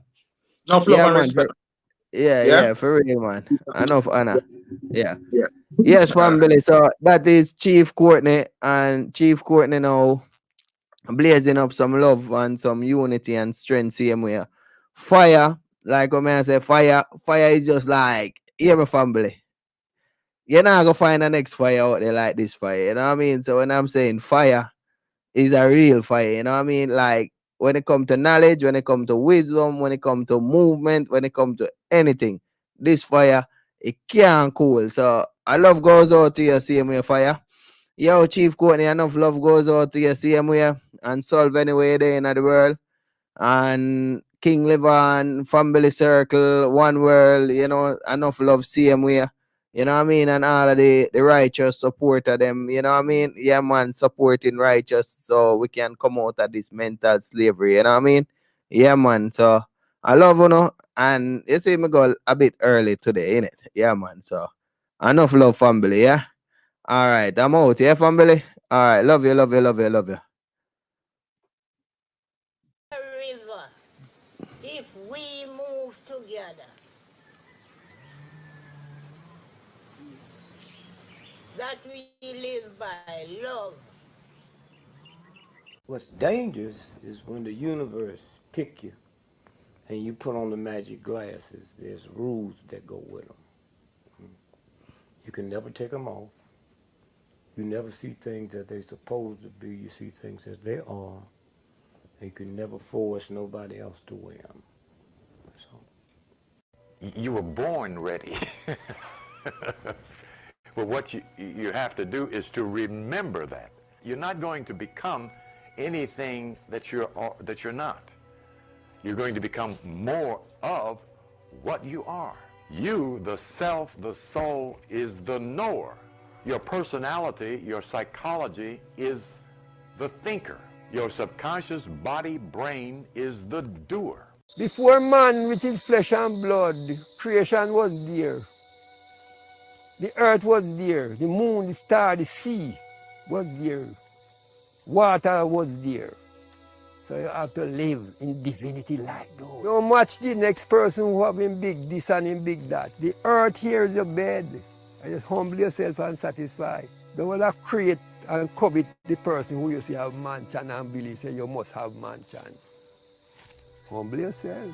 Enough love Yeah, and man. respect. Yeah, Yeah? yeah, for real, man. Enough honor. Yeah. Yeah. Yes, All right. family. So that is Chief Courtney, and Chief Courtney now blazing up some love and some unity and strength same way. Fire, like when I say fire is just like, yeah, my family. You're not gonna find the next fire out there like this fire, you know what I mean? So when I'm saying fire is a real fire, you know what I mean? Like when it comes to knowledge, when it comes to wisdom, when it comes to movement, when it comes to anything, this fire, it can't cool. So I love goes out to your same way fire. Yo, Chief Courtney, enough love goes out to your same way and solve anywhere there in the world. And King Levan, Family Circle, One World, you know, enough love same way. You know what I mean? And all of the righteous support of them, you know what I mean? Yeah, man, supporting righteous so we can come out of this mental slavery, you know what I mean? Yeah, man. So I love you know, and you see me go a bit early today, innit? Yeah, man. So enough love, family, yeah? All right, I'm out, yeah, family? All right, love you, love you, love you, love you. River, if we move together, that we live by love. What's dangerous is when the universe pick you and you put on the magic glasses. There's rules that go with them. You can never take them off. You never see things as they're supposed to be. You see things as they are. And you can never force nobody else to wear them. So. You were born ready. But what you have to do is to remember that. You're not going to become anything that you're not. You're going to become more of what you are. You, the self, the soul, is the knower. Your personality, your psychology is the thinker. Your subconscious body, brain is the doer. Before man, which is flesh and blood, creation was there. The earth was there. The moon, the star, the sea was there. Water was there. So you have to live in divinity like those. Don't match the next person who have him big this and him big that. The earth here is your bed. And just humble yourself and satisfy. Don't want to create and covet the person who you see have mansion and believe say you must have mansion. Humble yourself.